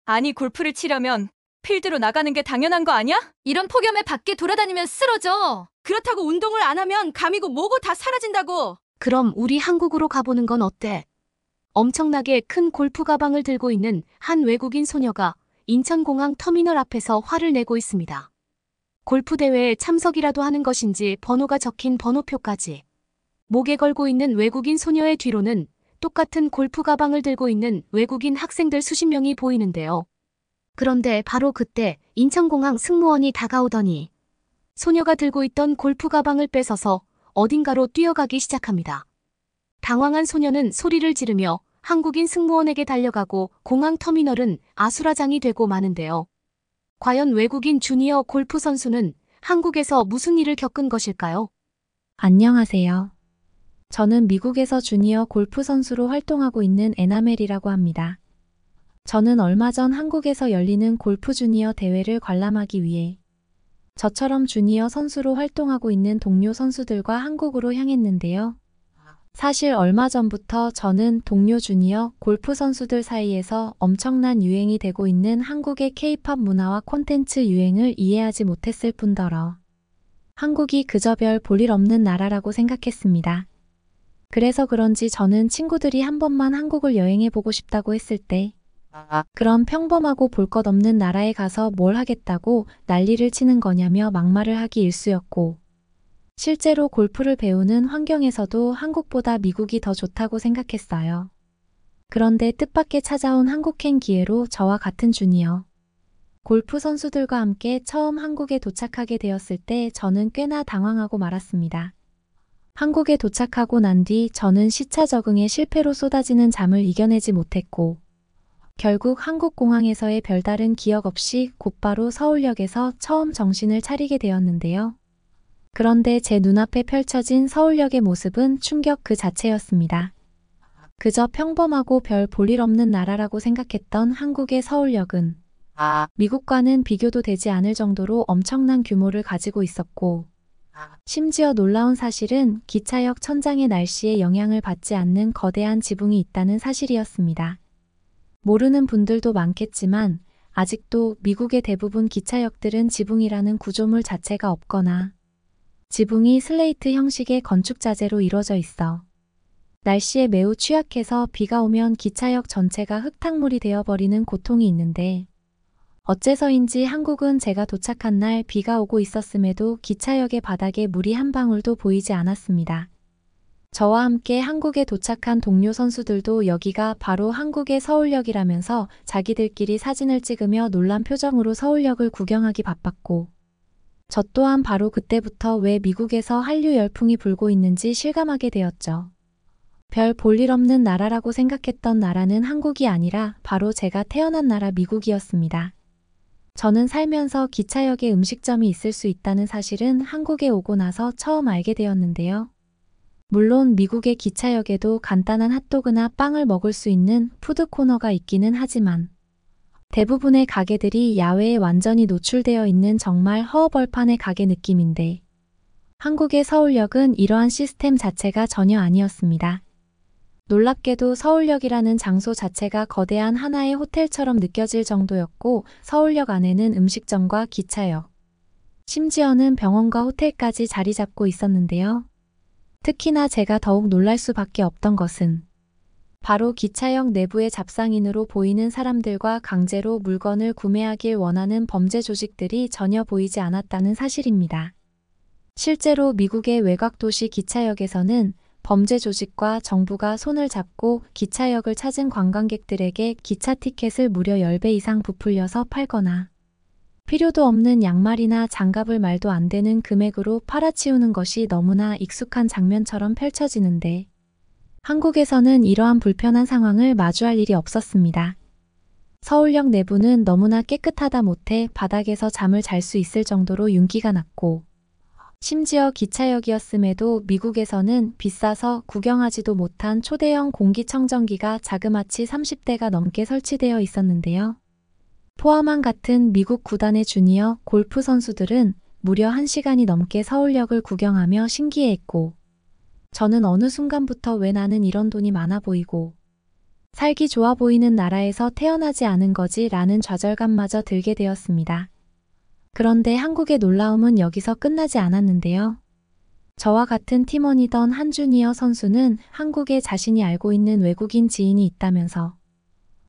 아니, 골프를 치려면 필드로 나가는 게 당연한 거 아니야? 이런 폭염에 밖에 돌아다니면 쓰러져. 그렇다고 운동을 안 하면 감이고 뭐고 다 사라진다고. 그럼 우리 한국으로 가보는 건 어때? 엄청나게 큰 골프 가방을 들고 있는 한 외국인 소녀가 인천공항 터미널 앞에서 화를 내고 있습니다. 골프 대회에 참석이라도 하는 것인지 번호가 적힌 번호표까지. 목에 걸고 있는 외국인 소녀의 뒤로는 똑같은 골프 가방을 들고 있는 외국인 학생들 수십 명이 보이는데요. 그런데 바로 그때 인천공항 승무원이 다가오더니 소녀가 들고 있던 골프 가방을 뺏어서 어딘가로 뛰어가기 시작합니다. 당황한 소녀는 소리를 지르며 한국인 승무원에게 달려가고 공항 터미널은 아수라장이 되고 마는데요. 과연 외국인 주니어 골프 선수는 한국에서 무슨 일을 겪은 것일까요? 안녕하세요. 저는 미국에서 주니어 골프 선수로 활동하고 있는 에나멜이라고 합니다. 저는 얼마 전 한국에서 열리는 골프 주니어 대회를 관람하기 위해 저처럼 주니어 선수로 활동하고 있는 동료 선수들과 한국으로 향했는데요. 사실 얼마 전부터 저는 동료 주니어 골프 선수들 사이에서 엄청난 유행이 되고 있는 한국의 K-팝 문화와 콘텐츠 유행을 이해하지 못했을 뿐더러 한국이 그저 별 볼일 없는 나라라고 생각했습니다. 그래서 그런지 저는 친구들이 한 번만 한국을 여행해 보고 싶다고 했을 때 그런 평범하고 볼 것 없는 나라에 가서 뭘 하겠다고 난리를 치는 거냐며 막말을 하기 일쑤였고 실제로 골프를 배우는 환경에서도 한국보다 미국이 더 좋다고 생각했어요. 그런데 뜻밖의 찾아온 한국행 기회로 저와 같은 주니어 골프 선수들과 함께 처음 한국에 도착하게 되었을 때 저는 꽤나 당황하고 말았습니다. 한국에 도착하고 난 뒤 저는 시차 적응에 실패로 쏟아지는 잠을 이겨내지 못했고 결국 한국 공항에서의 별다른 기억 없이 곧바로 서울역에서 처음 정신을 차리게 되었는데요. 그런데 제 눈앞에 펼쳐진 서울역의 모습은 충격 그 자체였습니다. 그저 평범하고 별 볼일 없는 나라라고 생각했던 한국의 서울역은 미국과는 비교도 되지 않을 정도로 엄청난 규모를 가지고 있었고 심지어 놀라운 사실은 기차역 천장의 날씨에 영향을 받지 않는 거대한 지붕이 있다는 사실이었습니다. 모르는 분들도 많겠지만 아직도 미국의 대부분 기차역들은 지붕이라는 구조물 자체가 없거나 지붕이 슬레이트 형식의 건축 자재로 이루어져 있어 날씨에 매우 취약해서 비가 오면 기차역 전체가 흙탕물이 되어버리는 고통이 있는데 어째서인지 한국은 제가 도착한 날 비가 오고 있었음에도 기차역의 바닥에 물이 한 방울도 보이지 않았습니다. 저와 함께 한국에 도착한 동료 선수들도 여기가 바로 한국의 서울역이라면서 자기들끼리 사진을 찍으며 놀란 표정으로 서울역을 구경하기 바빴고 저 또한 바로 그때부터 왜 미국에서 한류 열풍이 불고 있는지 실감하게 되었죠. 별 볼일 없는 나라라고 생각했던 나라는 한국이 아니라 바로 제가 태어난 나라 미국이었습니다. 저는 살면서 기차역에 음식점이 있을 수 있다는 사실은 한국에 오고 나서 처음 알게 되었는데요. 물론 미국의 기차역에도 간단한 핫도그나 빵을 먹을 수 있는 푸드코너가 있기는 하지만 대부분의 가게들이 야외에 완전히 노출되어 있는 정말 허허벌판의 가게 느낌인데 한국의 서울역은 이러한 시스템 자체가 전혀 아니었습니다. 놀랍게도 서울역이라는 장소 자체가 거대한 하나의 호텔처럼 느껴질 정도였고 서울역 안에는 음식점과 기차역, 심지어는 병원과 호텔까지 자리 잡고 있었는데요. 특히나 제가 더욱 놀랄 수밖에 없던 것은 바로 기차역 내부의 잡상인으로 보이는 사람들과 강제로 물건을 구매하길 원하는 범죄 조직들이 전혀 보이지 않았다는 사실입니다. 실제로 미국의 외곽도시 기차역에서는 범죄 조직과 정부가 손을 잡고 기차역을 찾은 관광객들에게 기차 티켓을 무려 10배 이상 부풀려서 팔거나 필요도 없는 양말이나 장갑을 말도 안 되는 금액으로 팔아치우는 것이 너무나 익숙한 장면처럼 펼쳐지는데 한국에서는 이러한 불편한 상황을 마주할 일이 없었습니다. 서울역 내부는 너무나 깨끗하다 못해 바닥에서 잠을 잘 수 있을 정도로 윤기가 났고 심지어 기차역이었음에도 미국에서는 비싸서 구경하지도 못한 초대형 공기청정기가 자그마치 30대가 넘게 설치되어 있었는데요. 포함한 같은 미국 구단의 주니어 골프 선수들은 무려 1시간이 넘게 서울역을 구경하며 신기해했고 저는 어느 순간부터 왜 나는 이런 돈이 많아 보이고 살기 좋아 보이는 나라에서 태어나지 않은 거지라는 좌절감마저 들게 되었습니다. 그런데 한국의 놀라움은 여기서 끝나지 않았는데요. 저와 같은 팀원이던 한 주니어 선수는 한국에 자신이 알고 있는 외국인 지인이 있다면서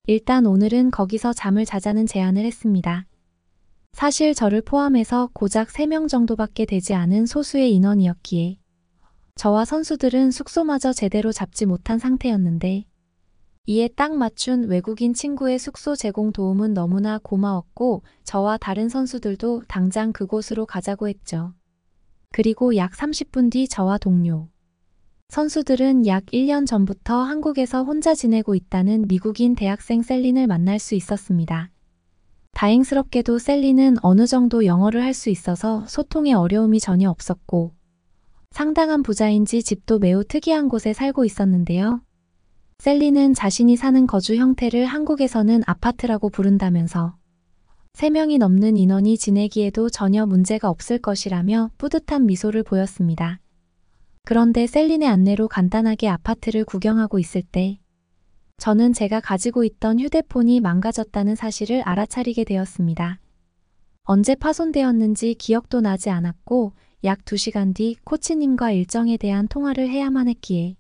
일단 오늘은 거기서 잠을 자자는 제안을 했습니다. 사실 저를 포함해서 고작 3명 정도밖에 되지 않은 소수의 인원이었기에 저와 선수들은 숙소마저 제대로 잡지 못한 상태였는데 이에 딱 맞춘 외국인 친구의 숙소 제공 도움은 너무나 고마웠고 저와 다른 선수들도 당장 그곳으로 가자고 했죠. 그리고 약 30분 뒤 저와 동료 선수들은 약 1년 전부터 한국에서 혼자 지내고 있다는 미국인 대학생 셀린을 만날 수 있었습니다. 다행스럽게도 셀린은 어느 정도 영어를 할 수 있어서 소통에 어려움이 전혀 없었고 상당한 부자인지 집도 매우 특이한 곳에 살고 있었는데요. 셀린은 자신이 사는 거주 형태를 한국에서는 아파트라고 부른다면서 3명이 넘는 인원이 지내기에도 전혀 문제가 없을 것이라며 뿌듯한 미소를 보였습니다. 그런데 셀린의 안내로 간단하게 아파트를 구경하고 있을 때 저는 제가 가지고 있던 휴대폰이 망가졌다는 사실을 알아차리게 되었습니다. 언제 파손되었는지 기억도 나지 않았고 약 2시간 뒤 코치님과 일정에 대한 통화를 해야만 했기에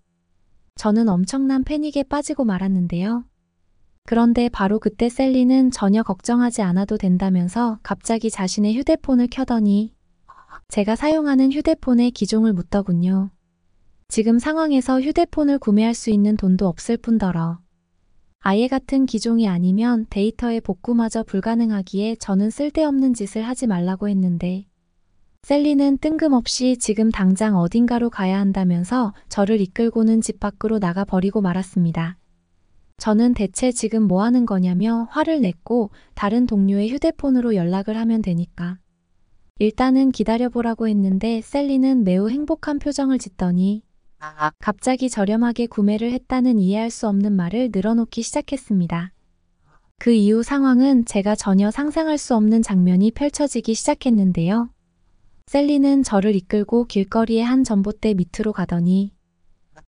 저는 엄청난 패닉에 빠지고 말았는데요. 그런데 바로 그때 셀리는 전혀 걱정하지 않아도 된다면서 갑자기 자신의 휴대폰을 켜더니 제가 사용하는 휴대폰의 기종을 묻더군요. 지금 상황에서 휴대폰을 구매할 수 있는 돈도 없을 뿐더러 아예 같은 기종이 아니면 데이터의 복구마저 불가능하기에 저는 쓸데없는 짓을 하지 말라고 했는데 셀리는 뜬금없이 지금 당장 어딘가로 가야 한다면서 저를 이끌고는 집 밖으로 나가 버리고 말았습니다. 저는 대체 지금 뭐 하는 거냐며 화를 냈고 다른 동료의 휴대폰으로 연락을 하면 되니까 일단은 기다려보라고 했는데 셀리는 매우 행복한 표정을 짓더니 갑자기 저렴하게 구매를 했다는 이해할 수 없는 말을 늘어놓기 시작했습니다. 그 이후 상황은 제가 전혀 상상할 수 없는 장면이 펼쳐지기 시작했는데요. 셀리는 저를 이끌고 길거리의 한 전봇대 밑으로 가더니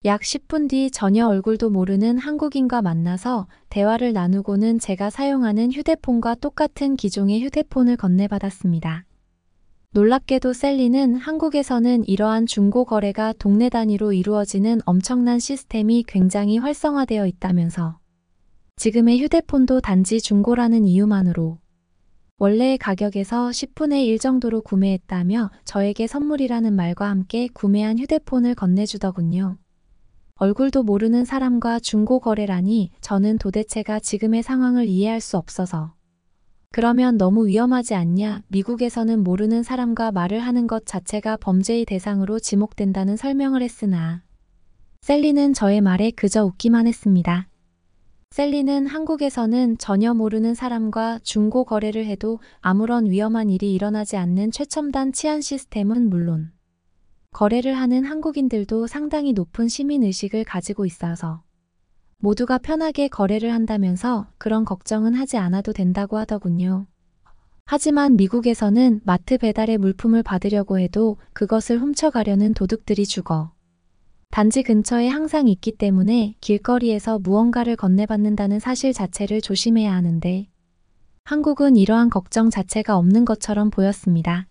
약 10분 뒤 전혀 얼굴도 모르는 한국인과 만나서 대화를 나누고는 제가 사용하는 휴대폰과 똑같은 기종의 휴대폰을 건네받았습니다. 놀랍게도 셀리는 한국에서는 이러한 중고 거래가 동네 단위로 이루어지는 엄청난 시스템이 굉장히 활성화되어 있다면서 지금의 휴대폰도 단지 중고라는 이유만으로 원래의 가격에서 10분의 1 정도로 구매했다며 저에게 선물이라는 말과 함께 구매한 휴대폰을 건네주더군요. 얼굴도 모르는 사람과 중고 거래라니 저는 도대체가 지금의 상황을 이해할 수 없어서 그러면 너무 위험하지 않냐? 미국에서는 모르는 사람과 말을 하는 것 자체가 범죄의 대상으로 지목된다는 설명을 했으나 셀리는 저의 말에 그저 웃기만 했습니다. 셀리는 한국에서는 전혀 모르는 사람과 중고 거래를 해도 아무런 위험한 일이 일어나지 않는 최첨단 치안 시스템은 물론 거래를 하는 한국인들도 상당히 높은 시민의식을 가지고 있어서 모두가 편하게 거래를 한다면서 그런 걱정은 하지 않아도 된다고 하더군요. 하지만 미국에서는 마트 배달의 물품을 받으려고 해도 그것을 훔쳐가려는 도둑들이 죽어 단지 근처에 항상 있기 때문에 길거리에서 무언가를 건네받는다는 사실 자체를 조심해야 하는데 한국은 이러한 걱정 자체가 없는 것처럼 보였습니다.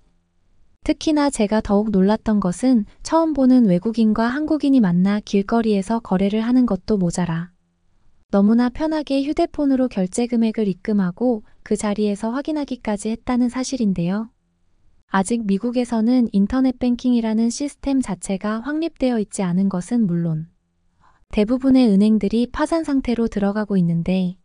특히나 제가 더욱 놀랐던 것은 처음 보는 외국인과 한국인이 만나 길거리에서 거래를 하는 것도 모자라 너무나 편하게 휴대폰으로 결제 금액을 입금하고 그 자리에서 확인하기까지 했다는 사실인데요. 아직 미국에서는 인터넷 뱅킹이라는 시스템 자체가 확립되어 있지 않은 것은 물론 대부분의 은행들이 파산 상태로 들어가고 있는데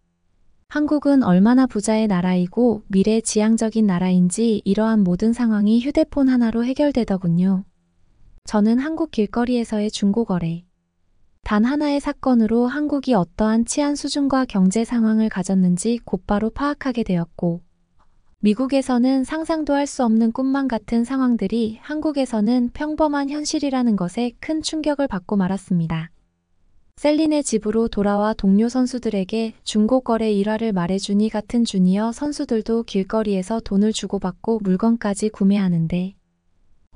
한국은 얼마나 부자의 나라이고 미래지향적인 나라인지 이러한 모든 상황이 휴대폰 하나로 해결되더군요. 저는 한국 길거리에서의 중고거래 단 하나의 사건으로 한국이 어떠한 치안 수준과 경제 상황을 가졌는지 곧바로 파악하게 되었고 미국에서는 상상도 할 수 없는 꿈만 같은 상황들이 한국에서는 평범한 현실이라는 것에 큰 충격을 받고 말았습니다. 셀린의 집으로 돌아와 동료 선수들에게 중고거래 일화를 말해주니 같은 주니어 선수들도 길거리에서 돈을 주고받고 물건까지 구매하는데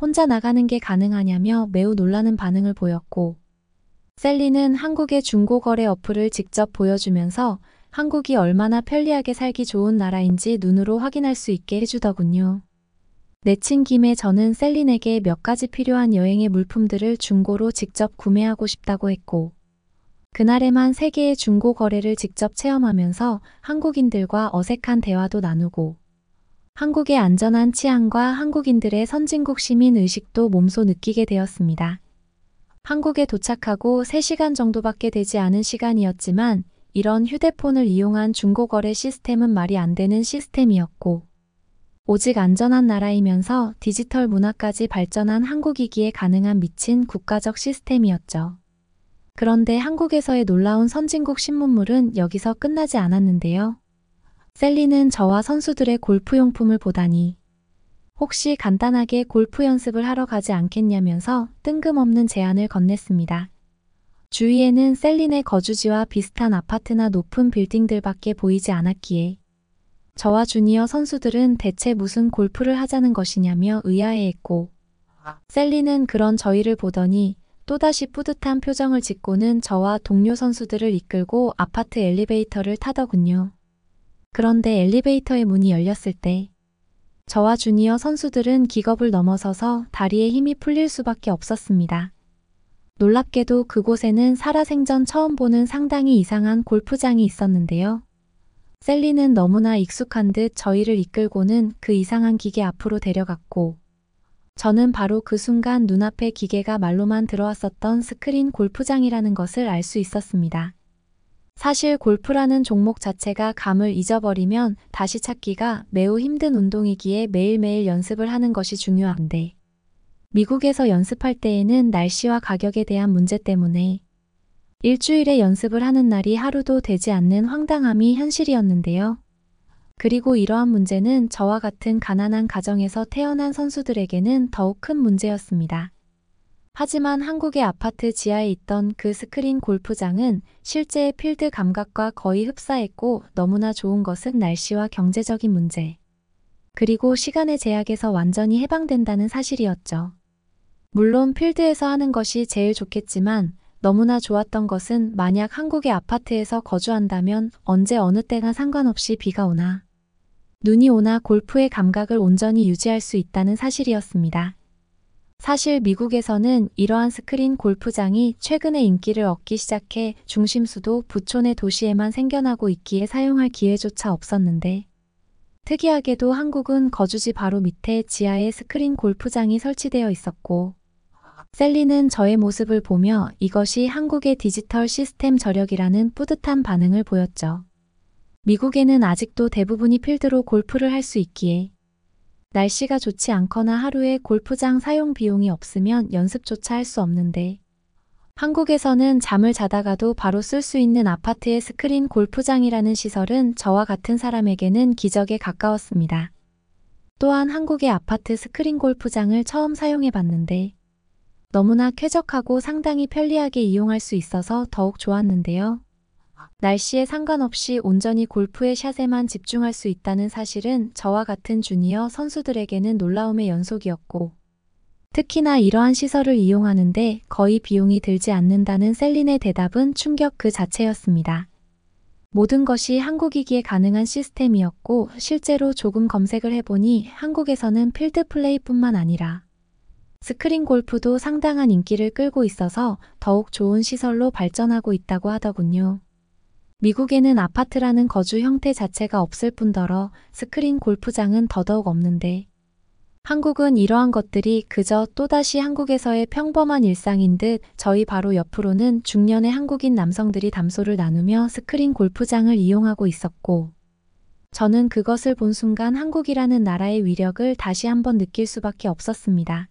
혼자 나가는 게 가능하냐며 매우 놀라는 반응을 보였고 셀리는 한국의 중고거래 어플을 직접 보여주면서 한국이 얼마나 편리하게 살기 좋은 나라인지 눈으로 확인할 수 있게 해주더군요. 내친 김에 저는 셀린에게 몇 가지 필요한 여행의 물품들을 중고로 직접 구매하고 싶다고 했고, 그날에만 3개의 중고 거래를 직접 체험하면서 한국인들과 어색한 대화도 나누고, 한국의 안전한 치안과 한국인들의 선진국 시민 의식도 몸소 느끼게 되었습니다. 한국에 도착하고 3시간 정도밖에 되지 않은 시간이었지만 이런 휴대폰을 이용한 중고거래 시스템은 말이 안 되는 시스템이었고, 오직 안전한 나라이면서 디지털 문화까지 발전한 한국이기에 가능한 미친 국가적 시스템이었죠. 그런데 한국에서의 놀라운 선진국 신문물은 여기서 끝나지 않았는데요. 셀리는 저와 선수들의 골프용품을 보다니 혹시 간단하게 골프 연습을 하러 가지 않겠냐면서 뜬금없는 제안을 건넸습니다. 주위에는 셀린의 거주지와 비슷한 아파트나 높은 빌딩들밖에 보이지 않았기에 저와 주니어 선수들은 대체 무슨 골프를 하자는 것이냐며 의아해했고, 셀린은 그런 저희를 보더니 또다시 뿌듯한 표정을 짓고는 저와 동료 선수들을 이끌고 아파트 엘리베이터를 타더군요. 그런데 엘리베이터의 문이 열렸을 때 저와 주니어 선수들은 기겁을 넘어서서 다리에 힘이 풀릴 수밖에 없었습니다. 놀랍게도 그곳에는 살아생전 처음 보는 상당히 이상한 골프장이 있었는데요. 셀리는 너무나 익숙한 듯 저희를 이끌고는 그 이상한 기계 앞으로 데려갔고, 저는 바로 그 순간 눈앞에 기계가 말로만 들어왔었던 스크린 골프장이라는 것을 알 수 있었습니다. 사실 골프라는 종목 자체가 감을 잊어버리면 다시 찾기가 매우 힘든 운동이기에 매일매일 연습을 하는 것이 중요한데, 미국에서 연습할 때에는 날씨와 가격에 대한 문제 때문에 일주일에 연습을 하는 날이 하루도 되지 않는 황당함이 현실이었는데요. 그리고 이러한 문제는 저와 같은 가난한 가정에서 태어난 선수들에게는 더욱 큰 문제였습니다. 하지만 한국의 아파트 지하에 있던 그 스크린 골프장은 실제의 필드 감각과 거의 흡사했고, 너무나 좋은 것은 날씨와 경제적인 문제, 그리고 시간의 제약에서 완전히 해방된다는 사실이었죠. 물론 필드에서 하는 것이 제일 좋겠지만 너무나 좋았던 것은 만약 한국의 아파트에서 거주한다면 언제 어느 때나 상관없이 비가 오나 눈이 오나 골프의 감각을 온전히 유지할 수 있다는 사실이었습니다. 사실 미국에서는 이러한 스크린 골프장이 최근에 인기를 얻기 시작해 중심수도 부촌의 도시에만 생겨나고 있기에 사용할 기회조차 없었는데, 특이하게도 한국은 거주지 바로 밑에 지하에 스크린 골프장이 설치되어 있었고, 셀리는 저의 모습을 보며 이것이 한국의 디지털 시스템 저력이라는 뿌듯한 반응을 보였죠. 미국에는 아직도 대부분이 필드로 골프를 할 수 있기에 날씨가 좋지 않거나 하루에 골프장 사용 비용이 없으면 연습조차 할 수 없는데, 한국에서는 잠을 자다가도 바로 쓸 수 있는 아파트의 스크린 골프장이라는 시설은 저와 같은 사람에게는 기적에 가까웠습니다. 또한 한국의 아파트 스크린 골프장을 처음 사용해 봤는데 너무나 쾌적하고 상당히 편리하게 이용할 수 있어서 더욱 좋았는데요. 날씨에 상관없이 온전히 골프의 샷에만 집중할 수 있다는 사실은 저와 같은 주니어 선수들에게는 놀라움의 연속이었고, 특히나 이러한 시설을 이용하는데 거의 비용이 들지 않는다는 셀린의 대답은 충격 그 자체였습니다. 모든 것이 한국이기에 가능한 시스템이었고, 실제로 조금 검색을 해보니 한국에서는 필드 플레이뿐만 아니라 스크린 골프도 상당한 인기를 끌고 있어서 더욱 좋은 시설로 발전하고 있다고 하더군요. 미국에는 아파트라는 거주 형태 자체가 없을 뿐더러 스크린 골프장은 더더욱 없는데, 한국은 이러한 것들이 그저 또다시 한국에서의 평범한 일상인 듯 저희 바로 옆으로는 중년의 한국인 남성들이 담소를 나누며 스크린 골프장을 이용하고 있었고, 저는 그것을 본 순간 한국이라는 나라의 위력을 다시 한번 느낄 수밖에 없었습니다.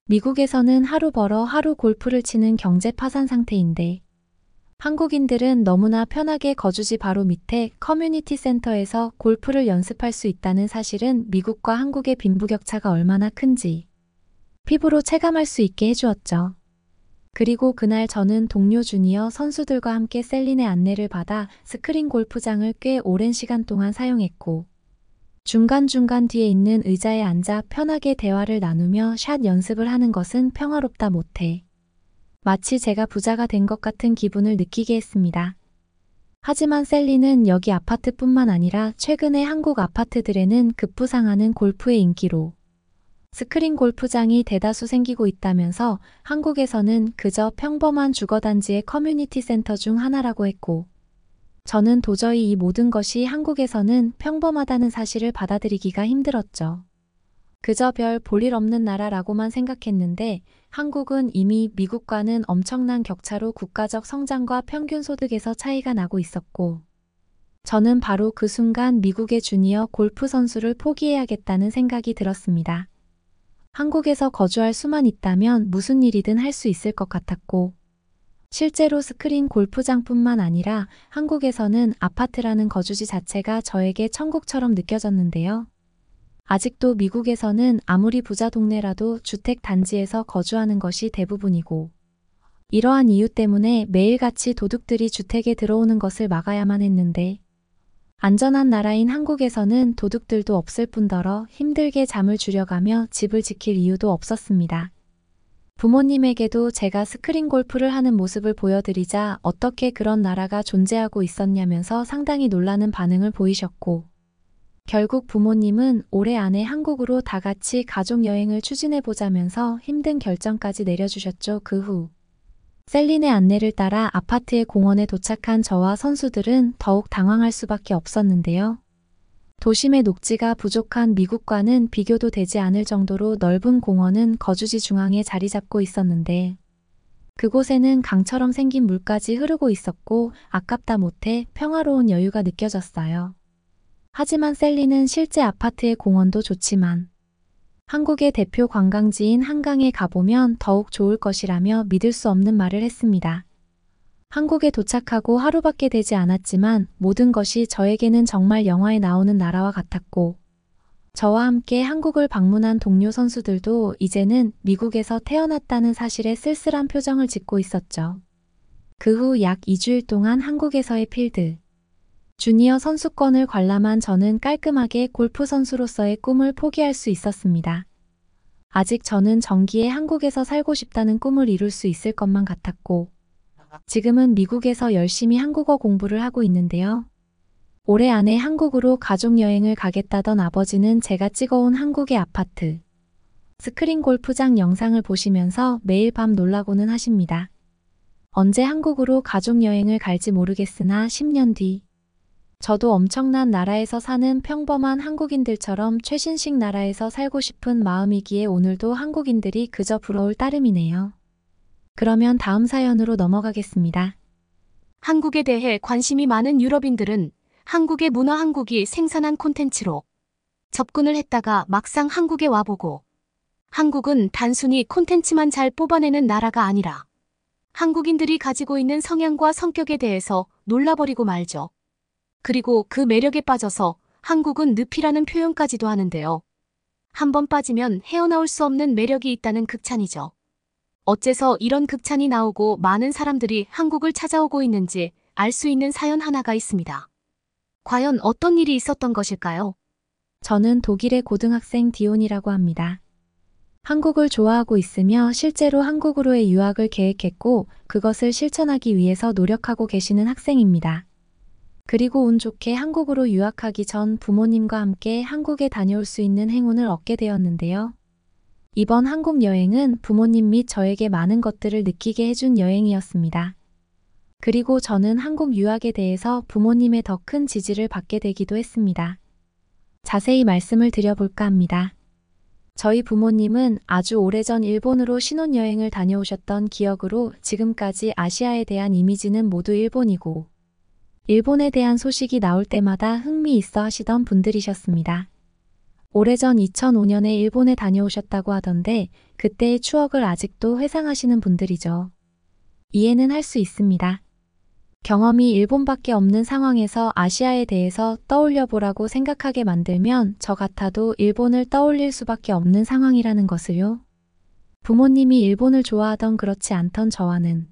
미국에서는 하루 벌어 하루 골프를 치는 경제 파산 상태인데, 한국인들은 너무나 편하게 거주지 바로 밑에 커뮤니티 센터에서 골프를 연습할 수 있다는 사실은 미국과 한국의 빈부격차가 얼마나 큰지 피부로 체감할 수 있게 해주었죠. 그리고 그날 저는 동료 주니어 선수들과 함께 셀린의 안내를 받아 스크린 골프장을 꽤 오랜 시간 동안 사용했고, 중간중간 뒤에 있는 의자에 앉아 편하게 대화를 나누며 샷 연습을 하는 것은 평화롭다 못해 마치 제가 부자가 된 것 같은 기분을 느끼게 했습니다. 하지만 셀리는 여기 아파트뿐만 아니라 최근에 한국 아파트들에는 급부상하는 골프의 인기로 스크린 골프장이 대다수 생기고 있다면서 한국에서는 그저 평범한 주거단지의 커뮤니티 센터 중 하나라고 했고, 저는 도저히 이 모든 것이 한국에서는 평범하다는 사실을 받아들이기가 힘들었죠. 그저 별 볼일 없는 나라라고만 생각했는데 한국은 이미 미국과는 엄청난 격차로 국가적 성장과 평균 소득에서 차이가 나고 있었고, 저는 바로 그 순간 미국의 주니어 골프 선수를 포기해야겠다는 생각이 들었습니다. 한국에서 거주할 수만 있다면 무슨 일이든 할 수 있을 것 같았고, 실제로 스크린 골프장뿐만 아니라 한국에서는 아파트라는 거주지 자체가 저에게 천국처럼 느껴졌는데요. 아직도 미국에서는 아무리 부자 동네라도 주택 단지에서 거주하는 것이 대부분이고, 이러한 이유 때문에 매일같이 도둑들이 주택에 들어오는 것을 막아야만 했는데, 안전한 나라인 한국에서는 도둑들도 없을 뿐더러 힘들게 잠을 줄여가며 집을 지킬 이유도 없었습니다. 부모님에게도 제가 스크린 골프를 하는 모습을 보여드리자 어떻게 그런 나라가 존재하고 있었냐면서 상당히 놀라는 반응을 보이셨고, 결국 부모님은 올해 안에 한국으로 다 같이 가족여행을 추진해보자면서 힘든 결정까지 내려주셨죠. 그 후 셀린의 안내를 따라 아파트의 공원에 도착한 저와 선수들은 더욱 당황할 수밖에 없었는데요. 도심의 녹지가 부족한 미국과는 비교도 되지 않을 정도로 넓은 공원은 거주지 중앙에 자리 잡고 있었는데, 그곳에는 강처럼 생긴 물까지 흐르고 있었고 아깝다 못해 평화로운 여유가 느껴졌어요. 하지만 셀리는 실제 아파트의 공원도 좋지만 한국의 대표 관광지인 한강에 가보면 더욱 좋을 것이라며 믿을 수 없는 말을 했습니다. 한국에 도착하고 하루밖에 되지 않았지만 모든 것이 저에게는 정말 영화에 나오는 나라와 같았고, 저와 함께 한국을 방문한 동료 선수들도 이제는 미국에서 태어났다는 사실에 쓸쓸한 표정을 짓고 있었죠. 그 후 약 2주일 동안 한국에서의 필드 주니어 선수권을 관람한 저는 깔끔하게 골프 선수로서의 꿈을 포기할 수 있었습니다. 아직 저는 정기에 한국에서 살고 싶다는 꿈을 이룰 수 있을 것만 같았고, 지금은 미국에서 열심히 한국어 공부를 하고 있는데요. 올해 안에 한국으로 가족여행을 가겠다던 아버지는 제가 찍어온 한국의 아파트, 스크린 골프장 영상을 보시면서 매일 밤 놀라고는 하십니다. 언제 한국으로 가족여행을 갈지 모르겠으나 10년 뒤 저도 엄청난 나라에서 사는 평범한 한국인들처럼 최신식 나라에서 살고 싶은 마음이기에 오늘도 한국인들이 그저 부러울 따름이네요. 그러면 다음 사연으로 넘어가겠습니다. 한국에 대해 관심이 많은 유럽인들은 한국의 문화 한국이 생산한 콘텐츠로 접근을 했다가 막상 한국에 와보고, 한국은 단순히 콘텐츠만 잘 뽑아내는 나라가 아니라 한국인들이 가지고 있는 성향과 성격에 대해서 놀라버리고 말죠. 그리고 그 매력에 빠져서 한국은 늪이라는 표현까지도 하는데요. 한번 빠지면 헤어나올 수 없는 매력이 있다는 극찬이죠. 어째서 이런 극찬이 나오고 많은 사람들이 한국을 찾아오고 있는지 알 수 있는 사연 하나가 있습니다. 과연 어떤 일이 있었던 것일까요? 저는 독일의 고등학생 디온이라고 합니다. 한국을 좋아하고 있으며 실제로 한국으로의 유학을 계획했고 그것을 실천하기 위해서 노력하고 계시는 학생입니다. 그리고 운 좋게 한국으로 유학하기 전 부모님과 함께 한국에 다녀올 수 있는 행운을 얻게 되었는데요. 이번 한국 여행은 부모님 및 저에게 많은 것들을 느끼게 해준 여행이었습니다. 그리고 저는 한국 유학에 대해서 부모님의 더 큰 지지를 받게 되기도 했습니다. 자세히 말씀을 드려볼까 합니다. 저희 부모님은 아주 오래전 일본으로 신혼여행을 다녀오셨던 기억으로 지금까지 아시아에 대한 이미지는 모두 일본이고, 일본에 대한 소식이 나올 때마다 흥미있어 하시던 분들이셨습니다. 오래전 2005년에 일본에 다녀오셨다고 하던데 그때의 추억을 아직도 회상하시는 분들이죠. 이해는 할 수 있습니다. 경험이 일본밖에 없는 상황에서 아시아에 대해서 떠올려보라고 생각하게 만들면 저 같아도 일본을 떠올릴 수밖에 없는 상황이라는 것을요. 부모님이 일본을 좋아하던 그렇지 않던 저와는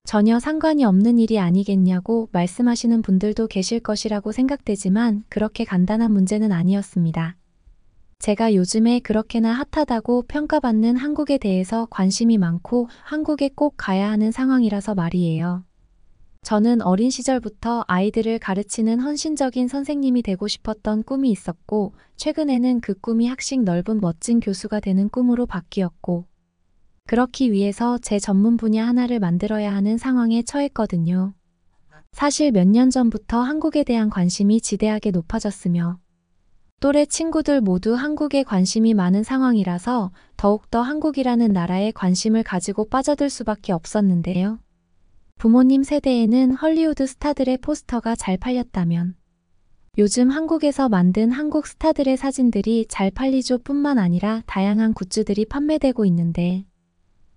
전혀 상관이 없는 일이 아니겠냐고 말씀하시는 분들도 계실 것이라고 생각되지만 그렇게 간단한 문제는 아니었습니다. 제가 요즘에 그렇게나 핫하다고 평가받는 한국에 대해서 관심이 많고 한국에 꼭 가야 하는 상황이라서 말이에요. 저는 어린 시절부터 아이들을 가르치는 헌신적인 선생님이 되고 싶었던 꿈이 있었고, 최근에는 그 꿈이 학식 넓은 멋진 교수가 되는 꿈으로 바뀌었고, 그렇기 위해서 제 전문 분야 하나를 만들어야 하는 상황에 처했거든요. 사실 몇 년 전부터 한국에 대한 관심이 지대하게 높아졌으며, 또래 친구들 모두 한국에 관심이 많은 상황이라서 더욱더 한국이라는 나라에 관심을 가지고 빠져들 수밖에 없었는데요. 부모님 세대에는 헐리우드 스타들의 포스터가 잘 팔렸다면 요즘 한국에서 만든 한국 스타들의 사진들이 잘 팔리죠 뿐만 아니라 다양한 굿즈들이 판매되고 있는데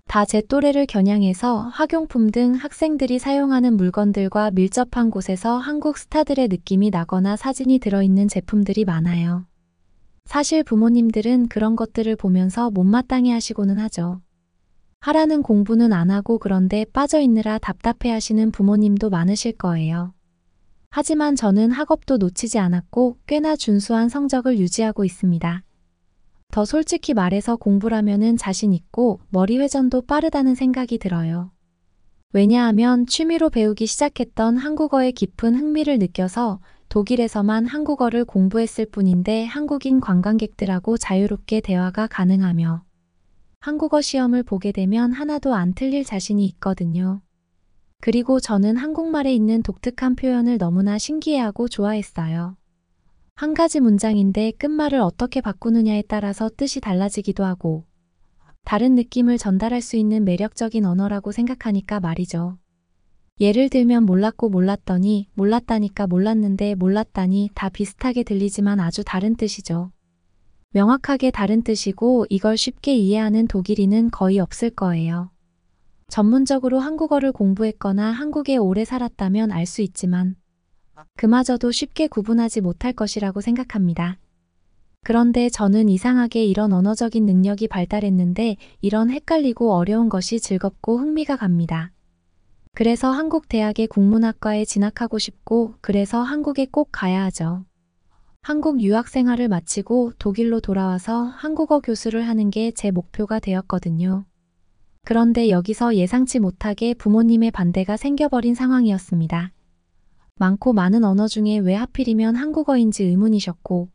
다 제 또래를 겨냥해서 학용품 등 학생들이 사용하는 물건들과 밀접한 곳에서 한국 스타들의 느낌이 나거나 사진이 들어있는 제품들이 많아요. 사실 부모님들은 그런 것들을 보면서 못마땅해 하시고는 하죠. 하라는 공부는 안 하고 그런데 빠져있느라 답답해 하시는 부모님도 많으실 거예요. 하지만 저는 학업도 놓치지 않았고 꽤나 준수한 성적을 유지하고 있습니다. 더 솔직히 말해서 공부라면은 자신 있고 머리 회전도 빠르다는 생각이 들어요. 왜냐하면 취미로 배우기 시작했던 한국어에 깊은 흥미를 느껴서 독일에서만 한국어를 공부했을 뿐인데 한국인 관광객들하고 자유롭게 대화가 가능하며 한국어 시험을 보게 되면 하나도 안 틀릴 자신이 있거든요. 그리고 저는 한국말에 있는 독특한 표현을 너무나 신기해하고 좋아했어요. 한 가지 문장인데 끝말을 어떻게 바꾸느냐에 따라서 뜻이 달라지기도 하고 다른 느낌을 전달할 수 있는 매력적인 언어라고 생각하니까 말이죠. 예를 들면 몰랐고 몰랐더니, 몰랐다니까 몰랐는데 몰랐다니 다 비슷하게 들리지만 아주 다른 뜻이죠. 명확하게 다른 뜻이고 이걸 쉽게 이해하는 독일인은 거의 없을 거예요. 전문적으로 한국어를 공부했거나 한국에 오래 살았다면 알 수 있지만 그마저도 쉽게 구분하지 못할 것이라고 생각합니다. 그런데 저는 이상하게 이런 언어적인 능력이 발달했는데 이런 헷갈리고 어려운 것이 즐겁고 흥미가 갑니다. 그래서 한국 대학의 국문학과에 진학하고 싶고 그래서 한국에 꼭 가야 하죠. 한국 유학 생활을 마치고 독일로 돌아와서 한국어 교수를 하는 게 제 목표가 되었거든요. 그런데 여기서 예상치 못하게 부모님의 반대가 생겨버린 상황이었습니다. 많고 많은 언어 중에 왜 하필이면 한국어인지 의문이셨고,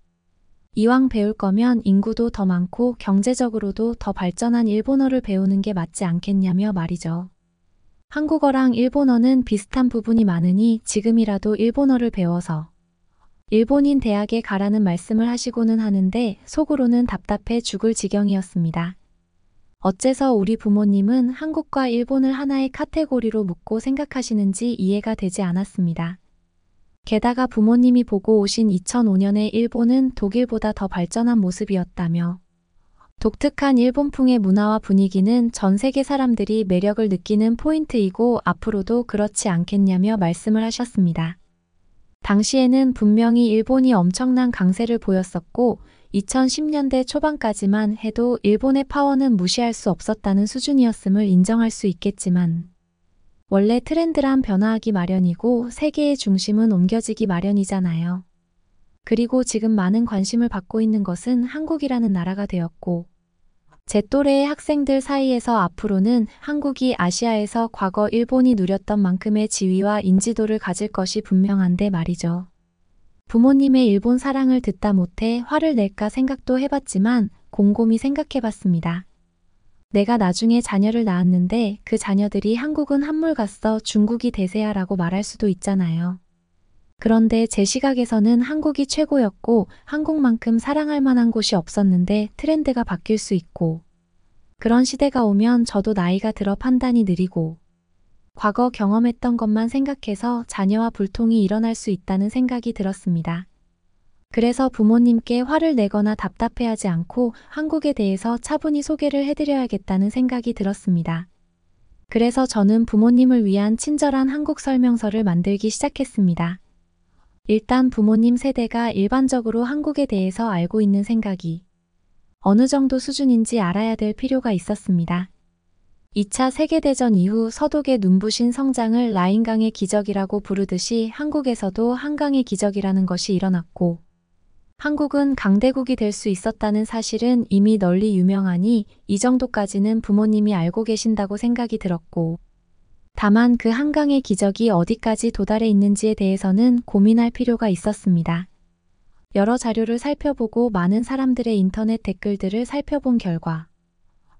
이왕 배울 거면 인구도 더 많고 경제적으로도 더 발전한 일본어를 배우는 게 맞지 않겠냐며 말이죠. 한국어랑 일본어는 비슷한 부분이 많으니 지금이라도 일본어를 배워서 일본인 대학에 가라는 말씀을 하시고는 하는데 속으로는 답답해 죽을 지경이었습니다. 어째서 우리 부모님은 한국과 일본을 하나의 카테고리로 묶고 생각하시는지 이해가 되지 않았습니다. 게다가 부모님이 보고 오신 2005년의 일본은 독일보다 더 발전한 모습이었다며 독특한 일본풍의 문화와 분위기는 전 세계 사람들이 매력을 느끼는 포인트이고 앞으로도 그렇지 않겠냐며 말씀을 하셨습니다. 당시에는 분명히 일본이 엄청난 강세를 보였었고 2010년대 초반까지만 해도 일본의 파워는 무시할 수 없었다는 수준이었음을 인정할 수 있겠지만 원래 트렌드란 변화하기 마련이고 세계의 중심은 옮겨지기 마련이잖아요. 그리고 지금 많은 관심을 받고 있는 것은 한국이라는 나라가 되었고 제 또래의 학생들 사이에서 앞으로는 한국이 아시아에서 과거 일본이 누렸던 만큼의 지위와 인지도를 가질 것이 분명한데 말이죠. 부모님의 일본 사랑을 듣다 못해 화를 낼까 생각도 해봤지만 곰곰이 생각해봤습니다. 내가 나중에 자녀를 낳았는데 그 자녀들이 한국은 한물 갔어 중국이 대세야라고 말할 수도 있잖아요. 그런데 제 시각에서는 한국이 최고였고 한국만큼 사랑할 만한 곳이 없었는데 트렌드가 바뀔 수 있고 그런 시대가 오면 저도 나이가 들어 판단이 느리고 과거 경험했던 것만 생각해서 자녀와 불통이 일어날 수 있다는 생각이 들었습니다. 그래서 부모님께 화를 내거나 답답해하지 않고 한국에 대해서 차분히 소개를 해드려야겠다는 생각이 들었습니다. 그래서 저는 부모님을 위한 친절한 한국 설명서를 만들기 시작했습니다. 일단 부모님 세대가 일반적으로 한국에 대해서 알고 있는 생각이 어느 정도 수준인지 알아야 될 필요가 있었습니다. 2차 세계대전 이후 서독의 눈부신 성장을 라인강의 기적이라고 부르듯이 한국에서도 한강의 기적이라는 것이 일어났고 한국은 강대국이 될 수 있었다는 사실은 이미 널리 유명하니 이 정도까지는 부모님이 알고 계신다고 생각이 들었고, 다만 그 한강의 기적이 어디까지 도달해 있는지에 대해서는 고민할 필요가 있었습니다. 여러 자료를 살펴보고 많은 사람들의 인터넷 댓글들을 살펴본 결과,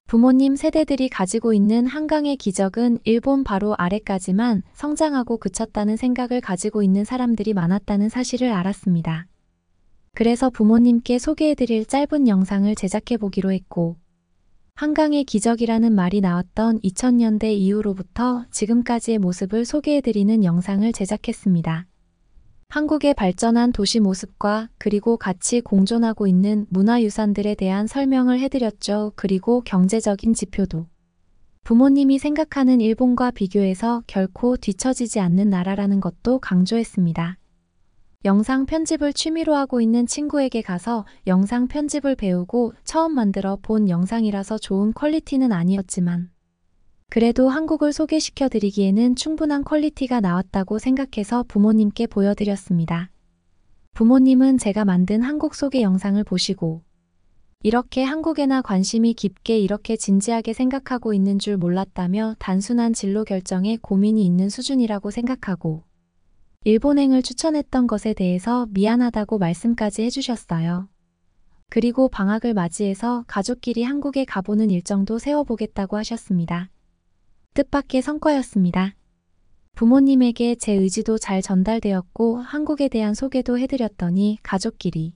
부모님 세대들이 가지고 있는 한강의 기적은 일본 바로 아래까지만 성장하고 그쳤다는 생각을 가지고 있는 사람들이 많았다는 사실을 알았습니다. 그래서 부모님께 소개해드릴 짧은 영상을 제작해보기로 했고, 한강의 기적이라는 말이 나왔던 2000년대 이후로부터 지금까지의 모습을 소개해드리는 영상을 제작했습니다. 한국의 발전한 도시 모습과 그리고 같이 공존하고 있는 문화유산들에 대한 설명을 해드렸죠. 그리고 경제적인 지표도 부모님이 생각하는 일본과 비교해서 결코 뒤처지지 않는 나라라는 것도 강조했습니다. 영상 편집을 취미로 하고 있는 친구에게 가서 영상 편집을 배우고 처음 만들어 본 영상이라서 좋은 퀄리티는 아니었지만 그래도 한국을 소개시켜 드리기에는 충분한 퀄리티가 나왔다고 생각해서 부모님께 보여드렸습니다. 부모님은 제가 만든 한국 소개 영상을 보시고 이렇게 한국에나 관심이 깊게 이렇게 진지하게 생각하고 있는 줄 몰랐다며 단순한 진로 결정에 고민이 있는 수준이라고 생각하고 일본행을 추천했던 것에 대해서 미안하다고 말씀까지 해주셨어요. 그리고 방학을 맞이해서 가족끼리 한국에 가보는 일정도 세워보겠다고 하셨습니다. 뜻밖의 성과였습니다. 부모님에게 제 의지도 잘 전달되었고 한국에 대한 소개도 해드렸더니 가족끼리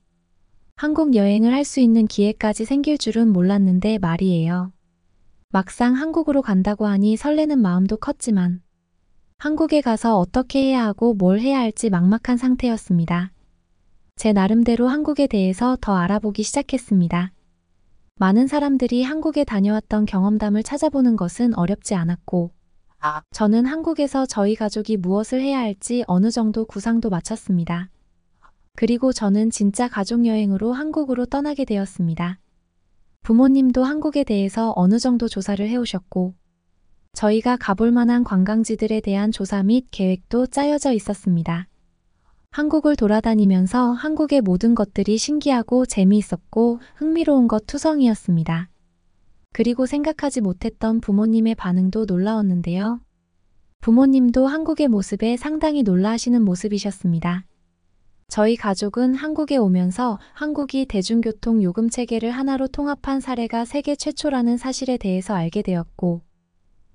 한국 여행을 할 수 있는 기회까지 생길 줄은 몰랐는데 말이에요. 막상 한국으로 간다고 하니 설레는 마음도 컸지만 한국에 가서 어떻게 해야 하고 뭘 해야 할지 막막한 상태였습니다. 제 나름대로 한국에 대해서 더 알아보기 시작했습니다. 많은 사람들이 한국에 다녀왔던 경험담을 찾아보는 것은 어렵지 않았고, 저는 한국에서 저희 가족이 무엇을 해야 할지 어느 정도 구상도 마쳤습니다. 그리고 저는 진짜 가족여행으로 한국으로 떠나게 되었습니다. 부모님도 한국에 대해서 어느 정도 조사를 해오셨고, 저희가 가볼 만한 관광지들에 대한 조사 및 계획도 짜여져 있었습니다. 한국을 돌아다니면서 한국의 모든 것들이 신기하고 재미있었고 흥미로운 것 투성이었습니다. 그리고 생각하지 못했던 부모님의 반응도 놀라웠는데요. 부모님도 한국의 모습에 상당히 놀라하시는 모습이셨습니다. 저희 가족은 한국에 오면서 한국이 대중교통 요금 체계를 하나로 통합한 사례가 세계 최초라는 사실에 대해서 알게 되었고,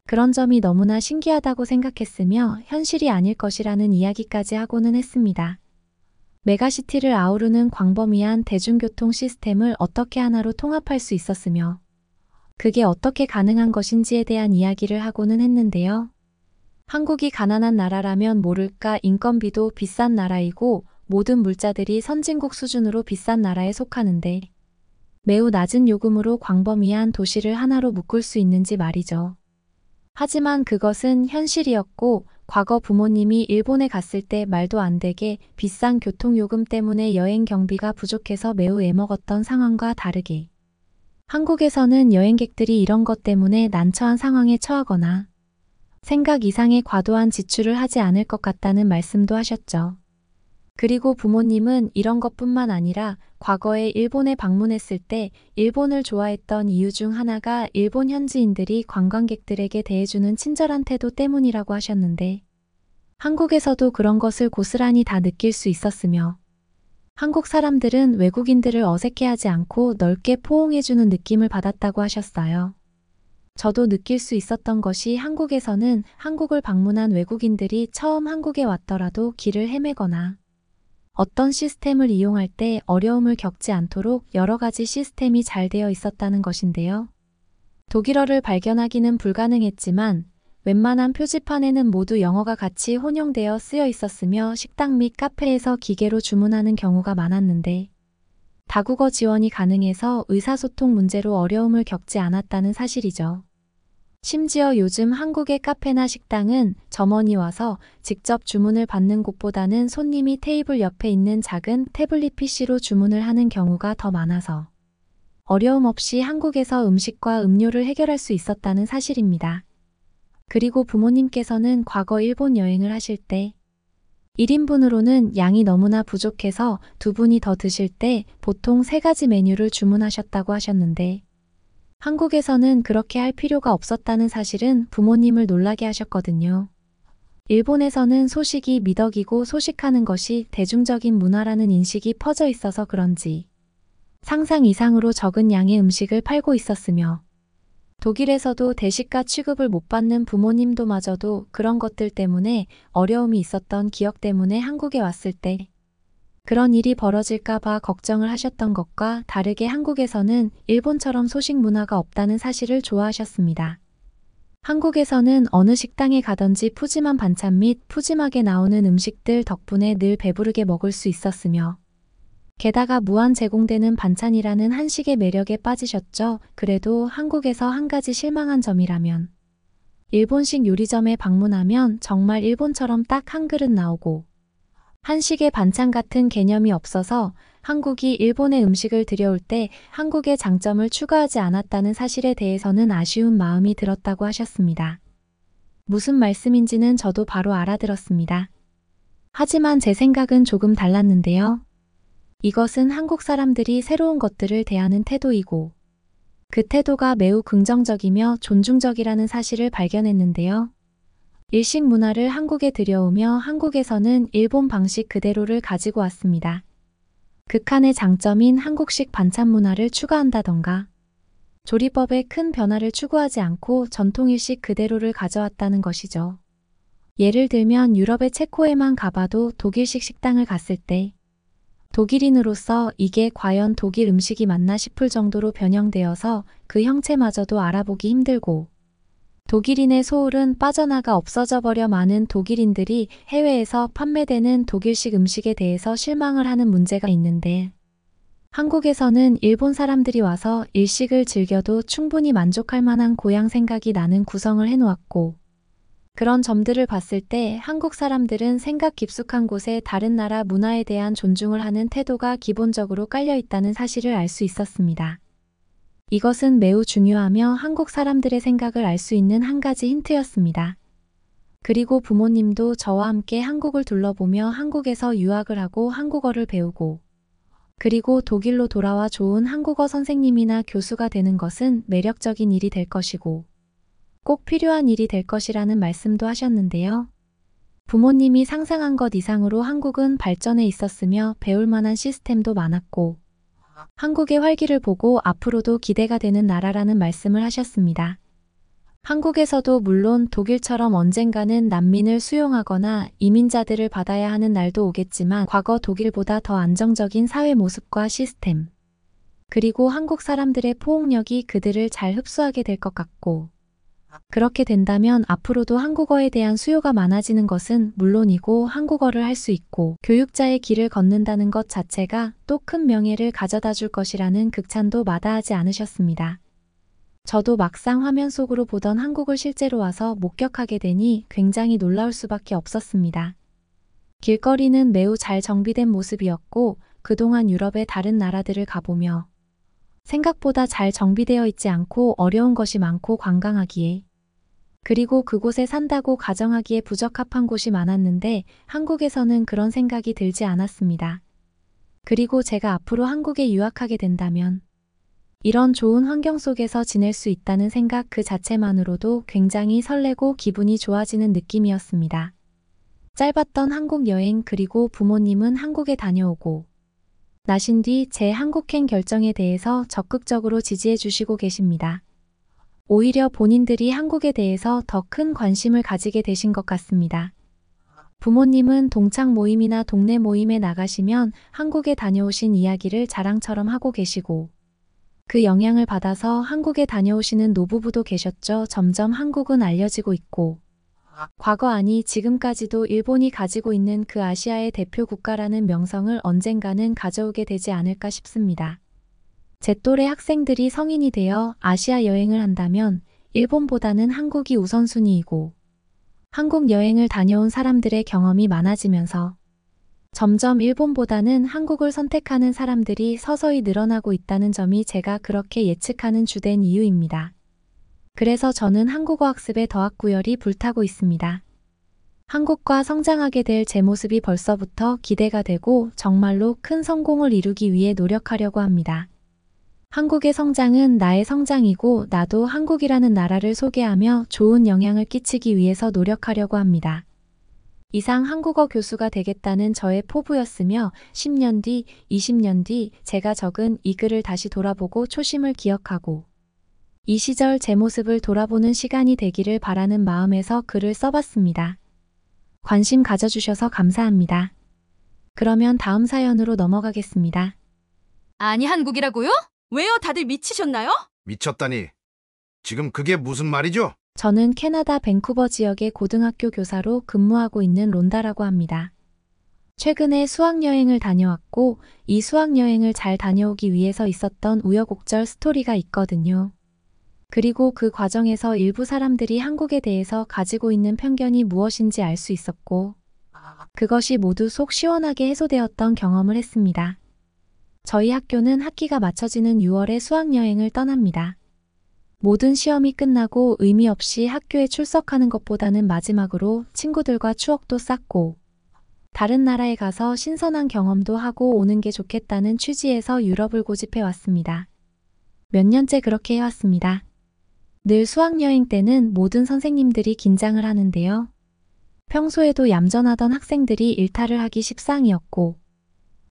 그런 점이 너무나 신기하다고 생각했으며 현실이 아닐 것이라는 이야기까지 하고는 했습니다. 메가시티를 아우르는 광범위한 대중교통 시스템을 어떻게 하나로 통합할 수 있었으며 그게 어떻게 가능한 것인지에 대한 이야기를 하고는 했는데요. 한국이 가난한 나라라면 모를까 인건비도 비싼 나라이고 모든 물자들이 선진국 수준으로 비싼 나라에 속하는데 매우 낮은 요금으로 광범위한 도시를 하나로 묶을 수 있는지 말이죠. 하지만 그것은 현실이었고 과거 부모님이 일본에 갔을 때 말도 안 되게 비싼 교통요금 때문에 여행 경비가 부족해서 매우 애먹었던 상황과 다르게 한국에서는 여행객들이 이런 것 때문에 난처한 상황에 처하거나 생각 이상의 과도한 지출을 하지 않을 것 같다는 말씀도 하셨죠. 그리고 부모님은 이런 것뿐만 아니라 과거에 일본에 방문했을 때 일본을 좋아했던 이유 중 하나가 일본 현지인들이 관광객들에게 대해주는 친절한 태도 때문이라고 하셨는데 한국에서도 그런 것을 고스란히 다 느낄 수 있었으며 한국 사람들은 외국인들을 어색해하지 않고 넓게 포옹해주는 느낌을 받았다고 하셨어요. 저도 느낄 수 있었던 것이 한국에서는 한국을 방문한 외국인들이 처음 한국에 왔더라도 길을 헤매거나 어떤 시스템을 이용할 때 어려움을 겪지 않도록 여러 가지 시스템이 잘 되어 있었다는 것인데요. 독일어를 발견하기는 불가능했지만 웬만한 표지판에는 모두 영어가 같이 혼용되어 쓰여 있었으며 식당 및 카페에서 기계로 주문하는 경우가 많았는데 다국어 지원이 가능해서 의사소통 문제로 어려움을 겪지 않았다는 사실이죠. 심지어 요즘 한국의 카페나 식당은 점원이 와서 직접 주문을 받는 곳보다는 손님이 테이블 옆에 있는 작은 태블릿 PC로 주문을 하는 경우가 더 많아서 어려움 없이 한국에서 음식과 음료를 해결할 수 있었다는 사실입니다. 그리고 부모님께서는 과거 일본 여행을 하실 때 1인분으로는 양이 너무나 부족해서 두 분이 더 드실 때 보통 3가지 메뉴를 주문하셨다고 하셨는데 한국에서는 그렇게 할 필요가 없었다는 사실은 부모님을 놀라게 하셨거든요. 일본에서는 소식이 미덕이고 소식하는 것이 대중적인 문화라는 인식이 퍼져 있어서 그런지 상상 이상으로 적은 양의 음식을 팔고 있었으며 독일에서도 대식가 취급을 못 받는 부모님도마저도 그런 것들 때문에 어려움이 있었던 기억 때문에 한국에 왔을 때 그런 일이 벌어질까 봐 걱정을 하셨던 것과 다르게 한국에서는 일본처럼 소식 문화가 없다는 사실을 좋아하셨습니다. 한국에서는 어느 식당에 가든지 푸짐한 반찬 및 푸짐하게 나오는 음식들 덕분에 늘 배부르게 먹을 수 있었으며 게다가 무한 제공되는 반찬이라는 한식의 매력에 빠지셨죠. 그래도 한국에서 한 가지 실망한 점이라면 일본식 요리점에 방문하면 정말 일본처럼 딱 한 그릇 나오고 한식의 반찬 같은 개념이 없어서 한국이 일본의 음식을 들여올 때 한국의 장점을 추가하지 않았다는 사실에 대해서는 아쉬운 마음이 들었다고 하셨습니다. 무슨 말씀인지는 저도 바로 알아들었습니다. 하지만 제 생각은 조금 달랐는데요. 이것은 한국 사람들이 새로운 것들을 대하는 태도이고 그 태도가 매우 긍정적이며 존중적이라는 사실을 발견했는데요. 일식 문화를 한국에 들여오며 한국에서는 일본 방식 그대로를 가지고 왔습니다. 극한의 장점인 한국식 반찬 문화를 추가한다던가 조리법에 큰 변화를 추구하지 않고 전통일식 그대로를 가져왔다는 것이죠. 예를 들면 유럽의 체코에만 가봐도 독일식 식당을 갔을 때 독일인으로서 이게 과연 독일 음식이 맞나 싶을 정도로 변형되어서 그 형체마저도 알아보기 힘들고 독일인의 소울은 빠져나가 없어져 버려 많은 독일인들이 해외에서 판매되는 독일식 음식에 대해서 실망을 하는 문제가 있는데 한국에서는 일본 사람들이 와서 일식을 즐겨도 충분히 만족할 만한 고향 생각이 나는 구성을 해놓았고 그런 점들을 봤을 때 한국 사람들은 생각 깊숙한 곳에 다른 나라 문화에 대한 존중을 하는 태도가 기본적으로 깔려 있다는 사실을 알 수 있었습니다. 이것은 매우 중요하며 한국 사람들의 생각을 알 수 있는 한 가지 힌트였습니다. 그리고 부모님도 저와 함께 한국을 둘러보며 한국에서 유학을 하고 한국어를 배우고 그리고 독일로 돌아와 좋은 한국어 선생님이나 교수가 되는 것은 매력적인 일이 될 것이고 꼭 필요한 일이 될 것이라는 말씀도 하셨는데요. 부모님이 상상한 것 이상으로 한국은 발전해 있었으며 배울 만한 시스템도 많았고 한국의 활기를 보고 앞으로도 기대가 되는 나라라는 말씀을 하셨습니다. 한국에서도 물론 독일처럼 언젠가는 난민을 수용하거나 이민자들을 받아야 하는 날도 오겠지만 과거 독일보다 더 안정적인 사회 모습과 시스템 그리고 한국 사람들의 포용력이 그들을 잘 흡수하게 될 것 같고 그렇게 된다면 앞으로도 한국어에 대한 수요가 많아지는 것은 물론이고 한국어를 할 수 있고 교육자의 길을 걷는다는 것 자체가 또 큰 명예를 가져다 줄 것이라는 극찬도 마다하지 않으셨습니다. 저도 막상 화면 속으로 보던 한국을 실제로 와서 목격하게 되니 굉장히 놀라울 수밖에 없었습니다. 길거리는 매우 잘 정비된 모습이었고 그동안 유럽의 다른 나라들을 가보며 생각보다 잘 정비되어 있지 않고 어려운 것이 많고 관광하기에 그리고 그곳에 산다고 가정하기에 부적합한 곳이 많았는데 한국에서는 그런 생각이 들지 않았습니다. 그리고 제가 앞으로 한국에 유학하게 된다면 이런 좋은 환경 속에서 지낼 수 있다는 생각 그 자체만으로도 굉장히 설레고 기분이 좋아지는 느낌이었습니다. 짧았던 한국 여행 그리고 부모님은 한국에 다녀오고 나신 뒤 제 한국행 결정에 대해서 적극적으로 지지해 주시고 계십니다. 오히려 본인들이 한국에 대해서 더 큰 관심을 가지게 되신 것 같습니다. 부모님은 동창 모임이나 동네 모임에 나가시면 한국에 다녀오신 이야기를 자랑처럼 하고 계시고 그 영향을 받아서 한국에 다녀오시는 노부부도 계셨죠. 점점 한국은 알려지고 있고 과거 아니 지금까지도 일본이 가지고 있는 그 아시아의 대표 국가라는 명성을 언젠가는 가져오게 되지 않을까 싶습니다. 제 또래 학생들이 성인이 되어 아시아 여행을 한다면 일본보다는 한국이 우선순위이고 한국 여행을 다녀온 사람들의 경험이 많아지면서 점점 일본보다는 한국을 선택하는 사람들이 서서히 늘어나고 있다는 점이 제가 그렇게 예측하는 주된 이유입니다. 그래서 저는 한국어 학습에 더학구열이 불타고 있습니다. 한국과 성장하게 될 제 모습이 벌써부터 기대가 되고 정말로 큰 성공을 이루기 위해 노력하려고 합니다. 한국의 성장은 나의 성장이고 나도 한국이라는 나라를 소개하며 좋은 영향을 끼치기 위해서 노력하려고 합니다. 이상 한국어 교수가 되겠다는 저의 포부였으며 10년 뒤, 20년 뒤 제가 적은 이 글을 다시 돌아보고 초심을 기억하고 이 시절 제 모습을 돌아보는 시간이 되기를 바라는 마음에서 글을 써봤습니다. 관심 가져주셔서 감사합니다. 그러면 다음 사연으로 넘어가겠습니다. 아니, 한국이라고요? 왜요? 다들 미치셨나요? 미쳤다니. 지금 그게 무슨 말이죠? 저는 캐나다 밴쿠버 지역의 고등학교 교사로 근무하고 있는 론다라고 합니다. 최근에 수학여행을 다녀왔고 이 수학여행을 잘 다녀오기 위해서 있었던 우여곡절 스토리가 있거든요. 그리고 그 과정에서 일부 사람들이 한국에 대해서 가지고 있는 편견이 무엇인지 알 수 있었고 그것이 모두 속 시원하게 해소되었던 경험을 했습니다. 저희 학교는 학기가 마쳐지는 6월에 수학여행을 떠납니다. 모든 시험이 끝나고 의미 없이 학교에 출석하는 것보다는 마지막으로 친구들과 추억도 쌓고 다른 나라에 가서 신선한 경험도 하고 오는 게 좋겠다는 취지에서 유럽을 고집해 왔습니다. 몇 년째 그렇게 해왔습니다. 늘 수학여행 때는 모든 선생님들이 긴장을 하는데요. 평소에도 얌전하던 학생들이 일탈을 하기 십상이었고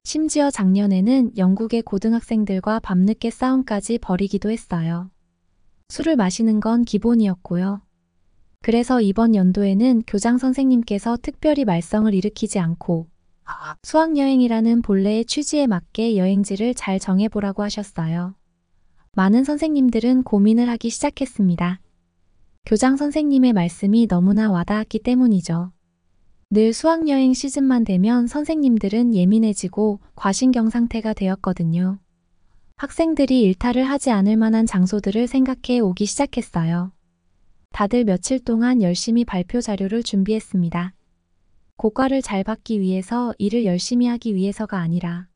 심지어 작년에는 영국의 고등학생들과 밤늦게 싸움까지 벌이기도 했어요. 술을 마시는 건 기본이었고요. 그래서 이번 연도에는 교장 선생님께서 특별히 말썽을 일으키지 않고 수학여행이라는 본래의 취지에 맞게 여행지를 잘 정해보라고 하셨어요. 많은 선생님들은 고민을 하기 시작했습니다. 교장 선생님의 말씀이 너무나 와닿았기 때문이죠. 늘 수학여행 시즌만 되면 선생님들은 예민해지고 과신경 상태가 되었거든요. 학생들이 일탈을 하지 않을 만한 장소들을 생각해 오기 시작했어요. 다들 며칠 동안 열심히 발표 자료를 준비했습니다. 고과를 잘 받기 위해서 일을 열심히 하기 위해서가 아니라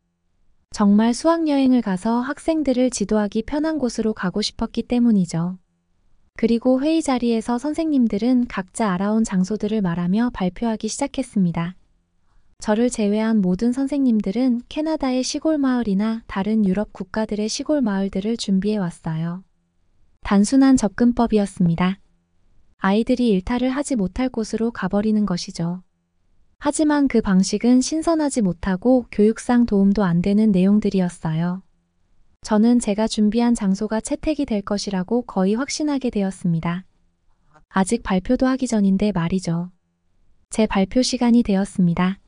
정말 수학여행을 가서 학생들을 지도하기 편한 곳으로 가고 싶었기 때문이죠. 그리고 회의 자리에서 선생님들은 각자 알아온 장소들을 말하며 발표하기 시작했습니다. 저를 제외한 모든 선생님들은 캐나다의 시골 마을이나 다른 유럽 국가들의 시골 마을들을 준비해 왔어요. 단순한 접근법이었습니다. 아이들이 일탈을 하지 못할 곳으로 가버리는 것이죠. 하지만 그 방식은 신선하지 못하고 교육상 도움도 안 되는 내용들이었어요. 저는 제가 준비한 장소가 채택이 될 것이라고 거의 확신하게 되었습니다. 아직 발표도 하기 전인데 말이죠. 제 발표 시간이 되었습니다.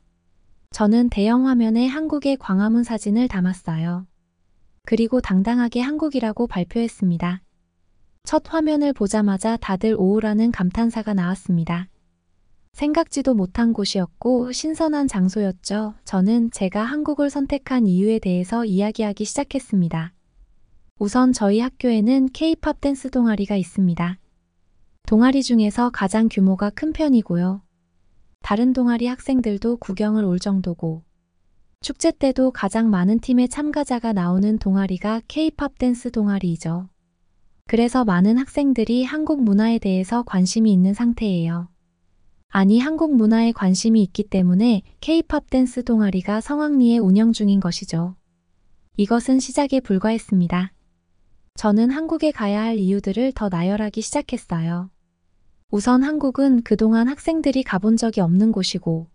저는 대형 화면에 한국의 광화문 사진을 담았어요. 그리고 당당하게 한국이라고 발표했습니다. 첫 화면을 보자마자 다들 오우라는 감탄사가 나왔습니다. 생각지도 못한 곳이었고 신선한 장소였죠. 저는 제가 한국을 선택한 이유에 대해서 이야기하기 시작했습니다. 우선 저희 학교에는 K-팝 댄스 동아리가 있습니다. 동아리 중에서 가장 규모가 큰 편이고요. 다른 동아리 학생들도 구경을 올 정도고 축제 때도 가장 많은 팀의 참가자가 나오는 동아리가 K-팝 댄스 동아리이죠. 그래서 많은 학생들이 한국 문화에 대해서 관심이 있는 상태예요. 아니, 한국 문화에 관심이 있기 때문에 K-팝 댄스 동아리가 성황리에 운영 중인 것이죠. 이것은 시작에 불과했습니다. 저는 한국에 가야 할 이유들을 더 나열하기 시작했어요. 우선 한국은 그동안 학생들이 가본 적이 없는 곳이고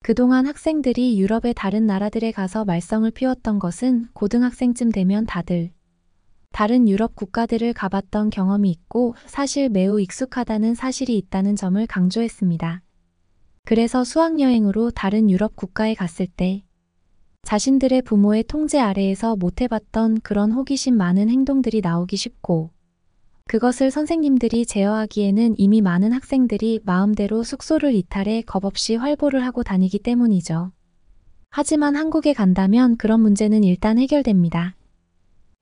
그동안 학생들이 유럽의 다른 나라들에 가서 말썽을 피웠던 것은 고등학생쯤 되면 다들 다른 유럽 국가들을 가봤던 경험이 있고 사실 매우 익숙하다는 사실이 있다는 점을 강조했습니다. 그래서 수학여행으로 다른 유럽 국가에 갔을 때 자신들의 부모의 통제 아래에서 못해봤던 그런 호기심 많은 행동들이 나오기 쉽고 그것을 선생님들이 제어하기에는 이미 많은 학생들이 마음대로 숙소를 이탈해 겁없이 활보를 하고 다니기 때문이죠. 하지만 한국에 간다면 그런 문제는 일단 해결됩니다.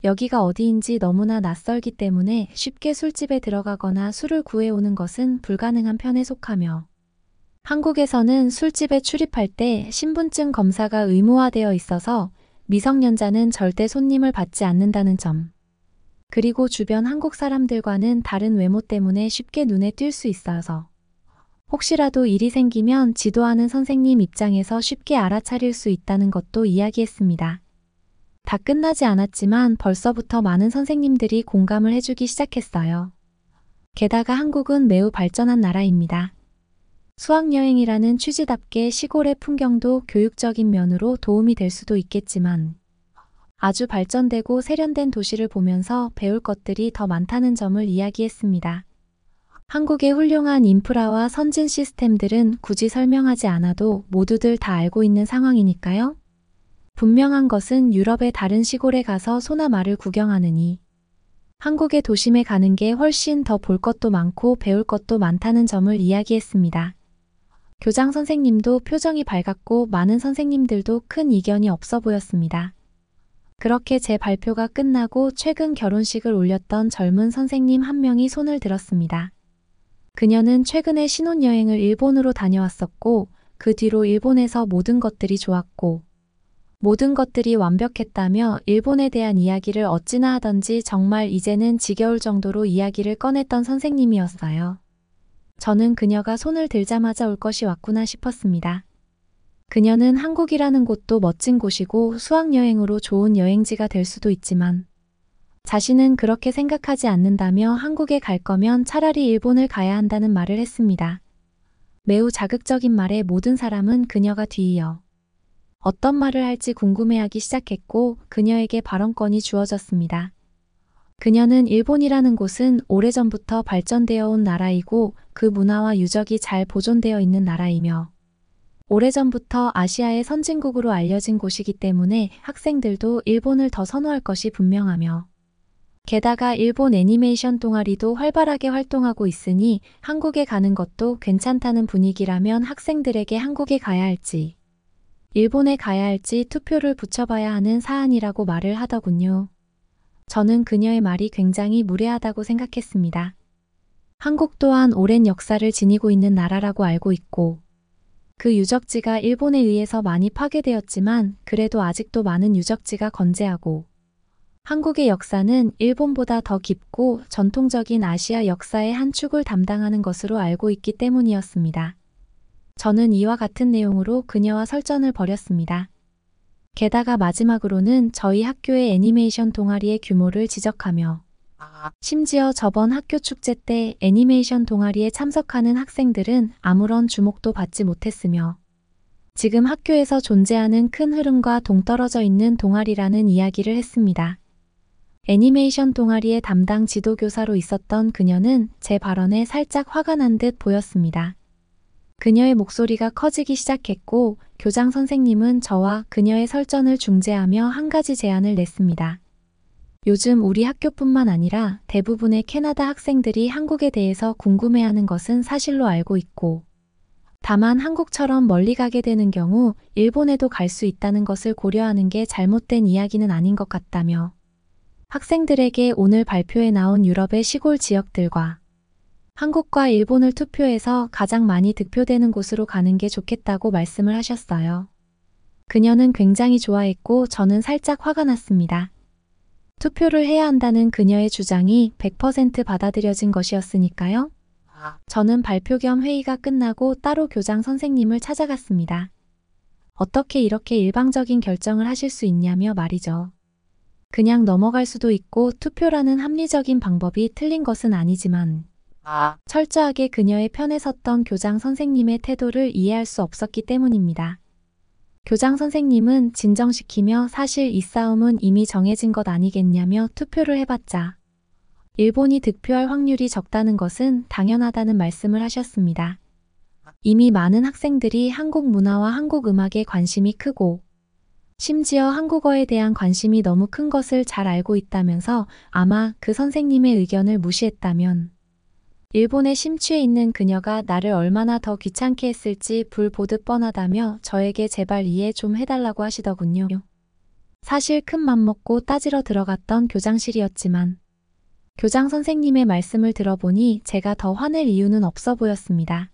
여기가 어디인지 너무나 낯설기 때문에 쉽게 술집에 들어가거나 술을 구해오는 것은 불가능한 편에 속하며 한국에서는 술집에 출입할 때 신분증 검사가 의무화되어 있어서 미성년자는 절대 손님을 받지 않는다는 점. 그리고 주변 한국 사람들과는 다른 외모 때문에 쉽게 눈에 띌 수 있어서 혹시라도 일이 생기면 지도하는 선생님 입장에서 쉽게 알아차릴 수 있다는 것도 이야기했습니다. 다 끝나지 않았지만 벌써부터 많은 선생님들이 공감을 해주기 시작했어요. 게다가 한국은 매우 발전한 나라입니다. 수학여행이라는 취지답게 시골의 풍경도 교육적인 면으로 도움이 될 수도 있겠지만 아주 발전되고 세련된 도시를 보면서 배울 것들이 더 많다는 점을 이야기했습니다. 한국의 훌륭한 인프라와 선진 시스템들은 굳이 설명하지 않아도 모두들 다 알고 있는 상황이니까요. 분명한 것은 유럽의 다른 시골에 가서 소나 말을 구경하느니 한국의 도심에 가는 게 훨씬 더 볼 것도 많고 배울 것도 많다는 점을 이야기했습니다. 교장 선생님도 표정이 밝았고 많은 선생님들도 큰 이견이 없어 보였습니다. 그렇게 제 발표가 끝나고 최근 결혼식을 올렸던 젊은 선생님 한 명이 손을 들었습니다. 그녀는 최근에 신혼여행을 일본으로 다녀왔었고 그 뒤로 일본에서 모든 것들이 좋았고 모든 것들이 완벽했다며 일본에 대한 이야기를 어찌나 하던지 정말 이제는 지겨울 정도로 이야기를 꺼냈던 선생님이었어요. 저는 그녀가 손을 들자마자 올 것이 왔구나 싶었습니다. 그녀는 한국이라는 곳도 멋진 곳이고 수학여행으로 좋은 여행지가 될 수도 있지만 자신은 그렇게 생각하지 않는다며 한국에 갈 거면 차라리 일본을 가야 한다는 말을 했습니다. 매우 자극적인 말에 모든 사람은 그녀가 뒤이어 어떤 말을 할지 궁금해하기 시작했고 그녀에게 발언권이 주어졌습니다. 그녀는 일본이라는 곳은 오래전부터 발전되어 온 나라이고 그 문화와 유적이 잘 보존되어 있는 나라이며 오래전부터 아시아의 선진국으로 알려진 곳이기 때문에 학생들도 일본을 더 선호할 것이 분명하며 게다가 일본 애니메이션 동아리도 활발하게 활동하고 있으니 한국에 가는 것도 괜찮다는 분위기라면 학생들에게 한국에 가야 할지 일본에 가야 할지 투표를 붙여봐야 하는 사안이라고 말을 하더군요. 저는 그녀의 말이 굉장히 무례하다고 생각했습니다. 한국 또한 오랜 역사를 지니고 있는 나라라고 알고 있고 그 유적지가 일본에 의해서 많이 파괴되었지만 그래도 아직도 많은 유적지가 건재하고 한국의 역사는 일본보다 더 깊고 전통적인 아시아 역사의 한 축을 담당하는 것으로 알고 있기 때문이었습니다. 저는 이와 같은 내용으로 그녀와 설전을 벌였습니다. 게다가 마지막으로는 저희 학교의 애니메이션 동아리의 규모를 지적하며 심지어 저번 학교 축제 때 애니메이션 동아리에 참석하는 학생들은 아무런 주목도 받지 못했으며 지금 학교에서 존재하는 큰 흐름과 동떨어져 있는 동아리라는 이야기를 했습니다. 애니메이션 동아리의 담당 지도교사로 있었던 그녀는 제 발언에 살짝 화가 난 듯 보였습니다. 그녀의 목소리가 커지기 시작했고 교장 선생님은 저와 그녀의 설전을 중재하며 한 가지 제안을 냈습니다. 요즘 우리 학교뿐만 아니라 대부분의 캐나다 학생들이 한국에 대해서 궁금해하는 것은 사실로 알고 있고 다만 한국처럼 멀리 가게 되는 경우 일본에도 갈 수 있다는 것을 고려하는 게 잘못된 이야기는 아닌 것 같다며 학생들에게 오늘 발표에 나온 유럽의 시골 지역들과 한국과 일본을 투표해서 가장 많이 득표되는 곳으로 가는 게 좋겠다고 말씀을 하셨어요. 그녀는 굉장히 좋아했고 저는 살짝 화가 났습니다. 투표를 해야 한다는 그녀의 주장이 100% 받아들여진 것이었으니까요. 저는 발표 겸 회의가 끝나고 따로 교장 선생님을 찾아갔습니다. 어떻게 이렇게 일방적인 결정을 하실 수 있냐며 말이죠. 그냥 넘어갈 수도 있고 투표라는 합리적인 방법이 틀린 것은 아니지만 철저하게 그녀의 편에 섰던 교장 선생님의 태도를 이해할 수 없었기 때문입니다. 교장 선생님은 진정시키며 사실 이 싸움은 이미 정해진 것 아니겠냐며 투표를 해봤자 일본이 득표할 확률이 적다는 것은 당연하다는 말씀을 하셨습니다. 이미 많은 학생들이 한국 문화와 한국 음악에 관심이 크고 심지어 한국어에 대한 관심이 너무 큰 것을 잘 알고 있다면서 아마 그 선생님의 의견을 무시했다면 일본에 심취해 있는 그녀가 나를 얼마나 더 귀찮게 했을지 불 보듯 뻔하다며 저에게 제발 이해 좀 해달라고 하시더군요. 사실 큰 맘 먹고 따지러 들어갔던 교장실이었지만 교장 선생님의 말씀을 들어보니 제가 더 화낼 이유는 없어 보였습니다.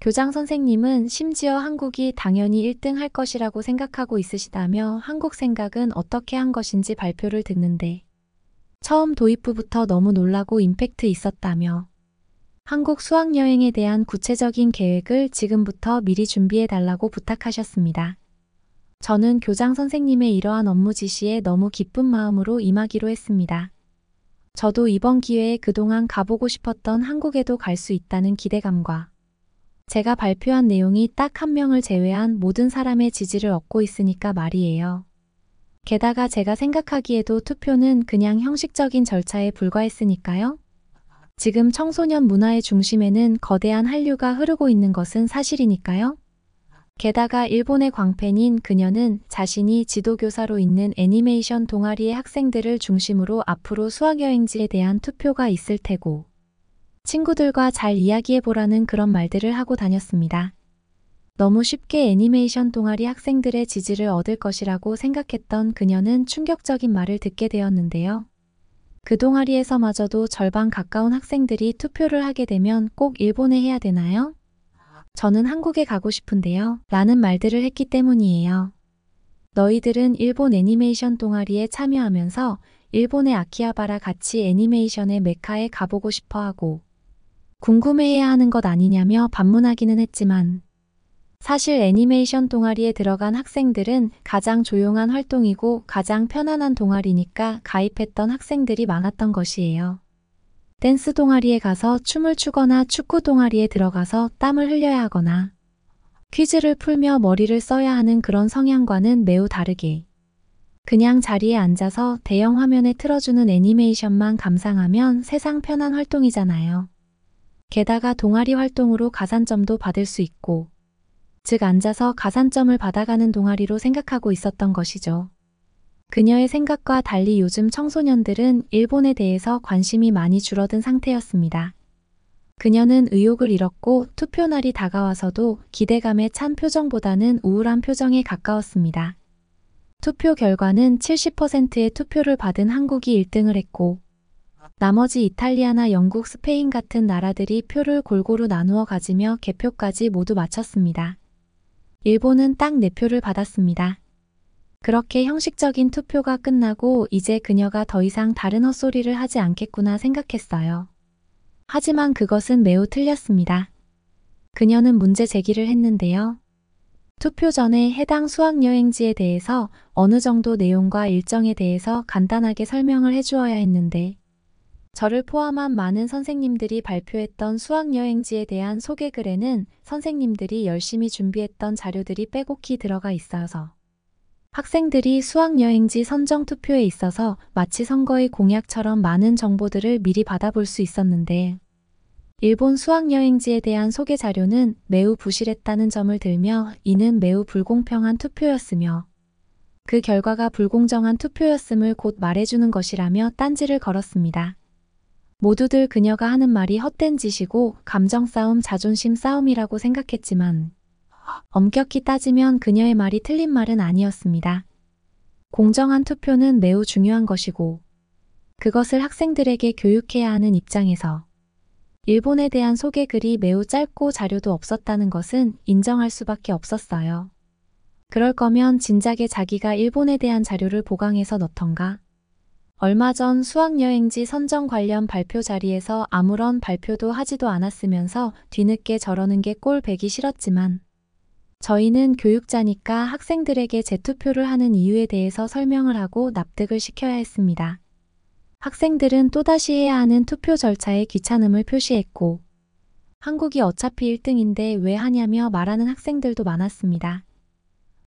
교장 선생님은 심지어 한국이 당연히 1등 할 것이라고 생각하고 있으시다며 한국 생각은 어떻게 한 것인지 발표를 듣는데 처음 도입부부터 너무 놀라고 임팩트 있었다며 한국 수학여행에 대한 구체적인 계획을 지금부터 미리 준비해 달라고 부탁하셨습니다. 저는 교장 선생님의 이러한 업무 지시에 너무 기쁜 마음으로 임하기로 했습니다. 저도 이번 기회에 그동안 가보고 싶었던 한국에도 갈 수 있다는 기대감과 제가 발표한 내용이 딱 한 명을 제외한 모든 사람의 지지를 얻고 있으니까 말이에요. 게다가 제가 생각하기에도 투표는 그냥 형식적인 절차에 불과했으니까요. 지금 청소년 문화의 중심에는 거대한 한류가 흐르고 있는 것은 사실이니까요. 게다가 일본의 광팬인 그녀는 자신이 지도교사로 있는 애니메이션 동아리의 학생들을 중심으로 앞으로 수학여행지에 대한 투표가 있을 테고 친구들과 잘 이야기해보라는 그런 말들을 하고 다녔습니다. 너무 쉽게 애니메이션 동아리 학생들의 지지를 얻을 것이라고 생각했던 그녀는 충격적인 말을 듣게 되었는데요. 그 동아리에서마저도 절반 가까운 학생들이 투표를 하게 되면 꼭 일본에 해야 되나요? 저는 한국에 가고 싶은데요. 라는 말들을 했기 때문이에요. 너희들은 일본 애니메이션 동아리에 참여하면서 일본의 아키하바라 같이 애니메이션의 메카에 가보고 싶어 하고 궁금해해야 하는 것 아니냐며 반문하기는 했지만 사실 애니메이션 동아리에 들어간 학생들은 가장 조용한 활동이고 가장 편안한 동아리니까 가입했던 학생들이 많았던 것이에요. 댄스 동아리에 가서 춤을 추거나 축구 동아리에 들어가서 땀을 흘려야 하거나 퀴즈를 풀며 머리를 써야 하는 그런 성향과는 매우 다르게 그냥 자리에 앉아서 대형 화면에 틀어주는 애니메이션만 감상하면 세상 편한 활동이잖아요. 게다가 동아리 활동으로 가산점도 받을 수 있고 즉 앉아서 가산점을 받아가는 동아리로 생각하고 있었던 것이죠. 그녀의 생각과 달리 요즘 청소년들은 일본에 대해서 관심이 많이 줄어든 상태였습니다. 그녀는 의욕을 잃었고 투표날이 다가와서도 기대감에 찬 표정보다는 우울한 표정에 가까웠습니다. 투표 결과는 70%의 투표를 받은 한국이 1등을 했고 나머지 이탈리아나 영국, 스페인 같은 나라들이 표를 골고루 나누어 가지며 개표까지 모두 마쳤습니다. 일본은 딱 4표를 받았습니다. 그렇게 형식적인 투표가 끝나고 이제 그녀가 더 이상 다른 헛소리를 하지 않겠구나 생각했어요. 하지만 그것은 매우 틀렸습니다. 그녀는 문제 제기를 했는데요. 투표 전에 해당 수학여행지에 대해서 어느 정도 내용과 일정에 대해서 간단하게 설명을 해주어야 했는데 저를 포함한 많은 선생님들이 발표했던 수학여행지에 대한 소개글에는 선생님들이 열심히 준비했던 자료들이 빼곡히 들어가 있어서 학생들이 수학여행지 선정 투표에 있어서 마치 선거의 공약처럼 많은 정보들을 미리 받아볼 수 있었는데 일본 수학여행지에 대한 소개 자료는 매우 부실했다는 점을 들며 이는 매우 불공평한 투표였으며 그 결과가 불공정한 투표였음을 곧 말해주는 것이라며 딴지를 걸었습니다. 모두들 그녀가 하는 말이 헛된 짓이고 감정 싸움, 자존심 싸움이라고 생각했지만 엄격히 따지면 그녀의 말이 틀린 말은 아니었습니다. 공정한 투표는 매우 중요한 것이고 그것을 학생들에게 교육해야 하는 입장에서 일본에 대한 소개글이 매우 짧고 자료도 없었다는 것은 인정할 수밖에 없었어요. 그럴 거면 진작에 자기가 일본에 대한 자료를 보강해서 넣던가. 얼마 전 수학여행지 선정 관련 발표 자리에서 아무런 발표도 하지도 않았으면서 뒤늦게 저러는 게 꼴 보기 싫었지만 저희는 교육자니까 학생들에게 재투표를 하는 이유에 대해서 설명을 하고 납득을 시켜야 했습니다. 학생들은 또다시 해야 하는 투표 절차에 귀찮음을 표시했고 한국이 어차피 1등인데 왜 하냐며 말하는 학생들도 많았습니다.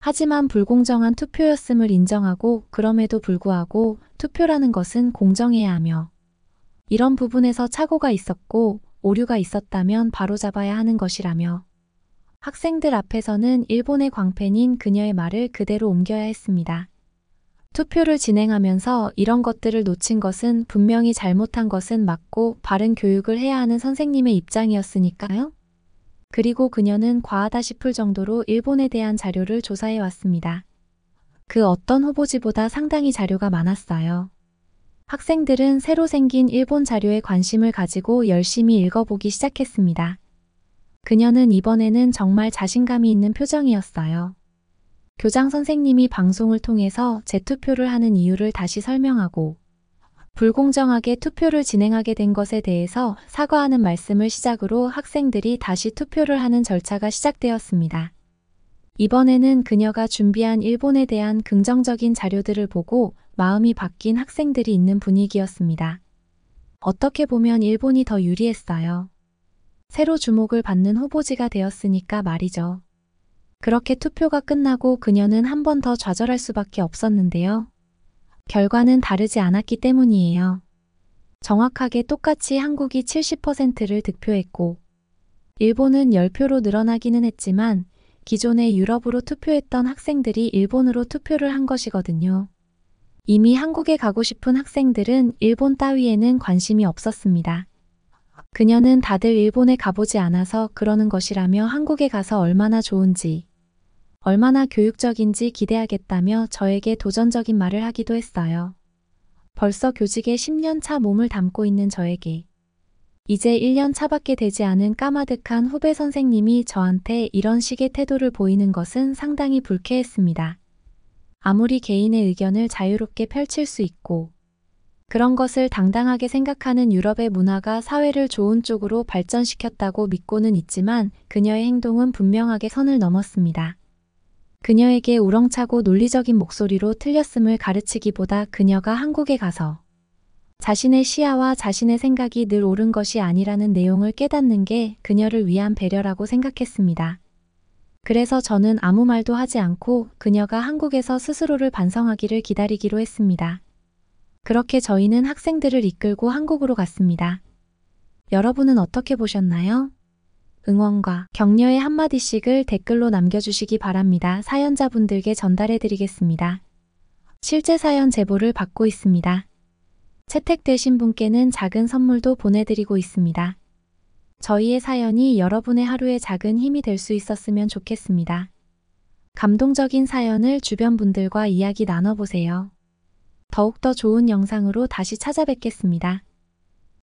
하지만 불공정한 투표였음을 인정하고 그럼에도 불구하고 투표라는 것은 공정해야 하며 이런 부분에서 착오가 있었고 오류가 있었다면 바로잡아야 하는 것이라며 학생들 앞에서는 일본의 광팬인 그녀의 말을 그대로 옮겨야 했습니다. 투표를 진행하면서 이런 것들을 놓친 것은 분명히 잘못한 것은 맞고 바른 교육을 해야 하는 선생님의 입장이었으니까요. 그리고 그녀는 과하다 싶을 정도로 일본에 대한 자료를 조사해 왔습니다. 그 어떤 후보지보다 상당히 자료가 많았어요. 학생들은 새로 생긴 일본 자료에 관심을 가지고 열심히 읽어보기 시작했습니다. 그녀는 이번에는 정말 자신감이 있는 표정이었어요. 교장 선생님이 방송을 통해서 재투표를 하는 이유를 다시 설명하고 불공정하게 투표를 진행하게 된 것에 대해서 사과하는 말씀을 시작으로 학생들이 다시 투표를 하는 절차가 시작되었습니다. 이번에는 그녀가 준비한 일본에 대한 긍정적인 자료들을 보고 마음이 바뀐 학생들이 있는 분위기였습니다. 어떻게 보면 일본이 더 유리했어요. 새로 주목을 받는 후보지가 되었으니까 말이죠. 그렇게 투표가 끝나고 그녀는 한 번 더 좌절할 수밖에 없었는데요. 결과는 다르지 않았기 때문이에요. 정확하게 똑같이 한국이 70%를 득표했고, 일본은 10표로 늘어나기는 했지만 기존에 유럽으로 투표했던 학생들이 일본으로 투표를 한 것이거든요. 이미 한국에 가고 싶은 학생들은 일본 따위에는 관심이 없었습니다. 그녀는 다들 일본에 가보지 않아서 그러는 것이라며 한국에 가서 얼마나 좋은지, 얼마나 교육적인지 기대하겠다며 저에게 도전적인 말을 하기도 했어요. 벌써 교직에 10년 차 몸을 담고 있는 저에게 이제 1년 차밖에 되지 않은 까마득한 후배 선생님이 저한테 이런 식의 태도를 보이는 것은 상당히 불쾌했습니다. 아무리 개인의 의견을 자유롭게 펼칠 수 있고 그런 것을 당당하게 생각하는 유럽의 문화가 사회를 좋은 쪽으로 발전시켰다고 믿고는 있지만 그녀의 행동은 분명하게 선을 넘었습니다. 그녀에게 우렁차고 논리적인 목소리로 틀렸음을 가르치기보다 그녀가 한국에 가서 자신의 시야와 자신의 생각이 늘 옳은 것이 아니라는 내용을 깨닫는 게 그녀를 위한 배려라고 생각했습니다. 그래서 저는 아무 말도 하지 않고 그녀가 한국에서 스스로를 반성하기를 기다리기로 했습니다. 그렇게 저희는 학생들을 이끌고 한국으로 갔습니다. 여러분은 어떻게 보셨나요? 응원과 격려의 한마디씩을 댓글로 남겨주시기 바랍니다. 사연자분들께 전달해드리겠습니다. 실제 사연 제보를 받고 있습니다. 채택되신 분께는 작은 선물도 보내드리고 있습니다. 저희의 사연이 여러분의 하루에 작은 힘이 될 수 있었으면 좋겠습니다. 감동적인 사연을 주변 분들과 이야기 나눠보세요. 더욱더 좋은 영상으로 다시 찾아뵙겠습니다.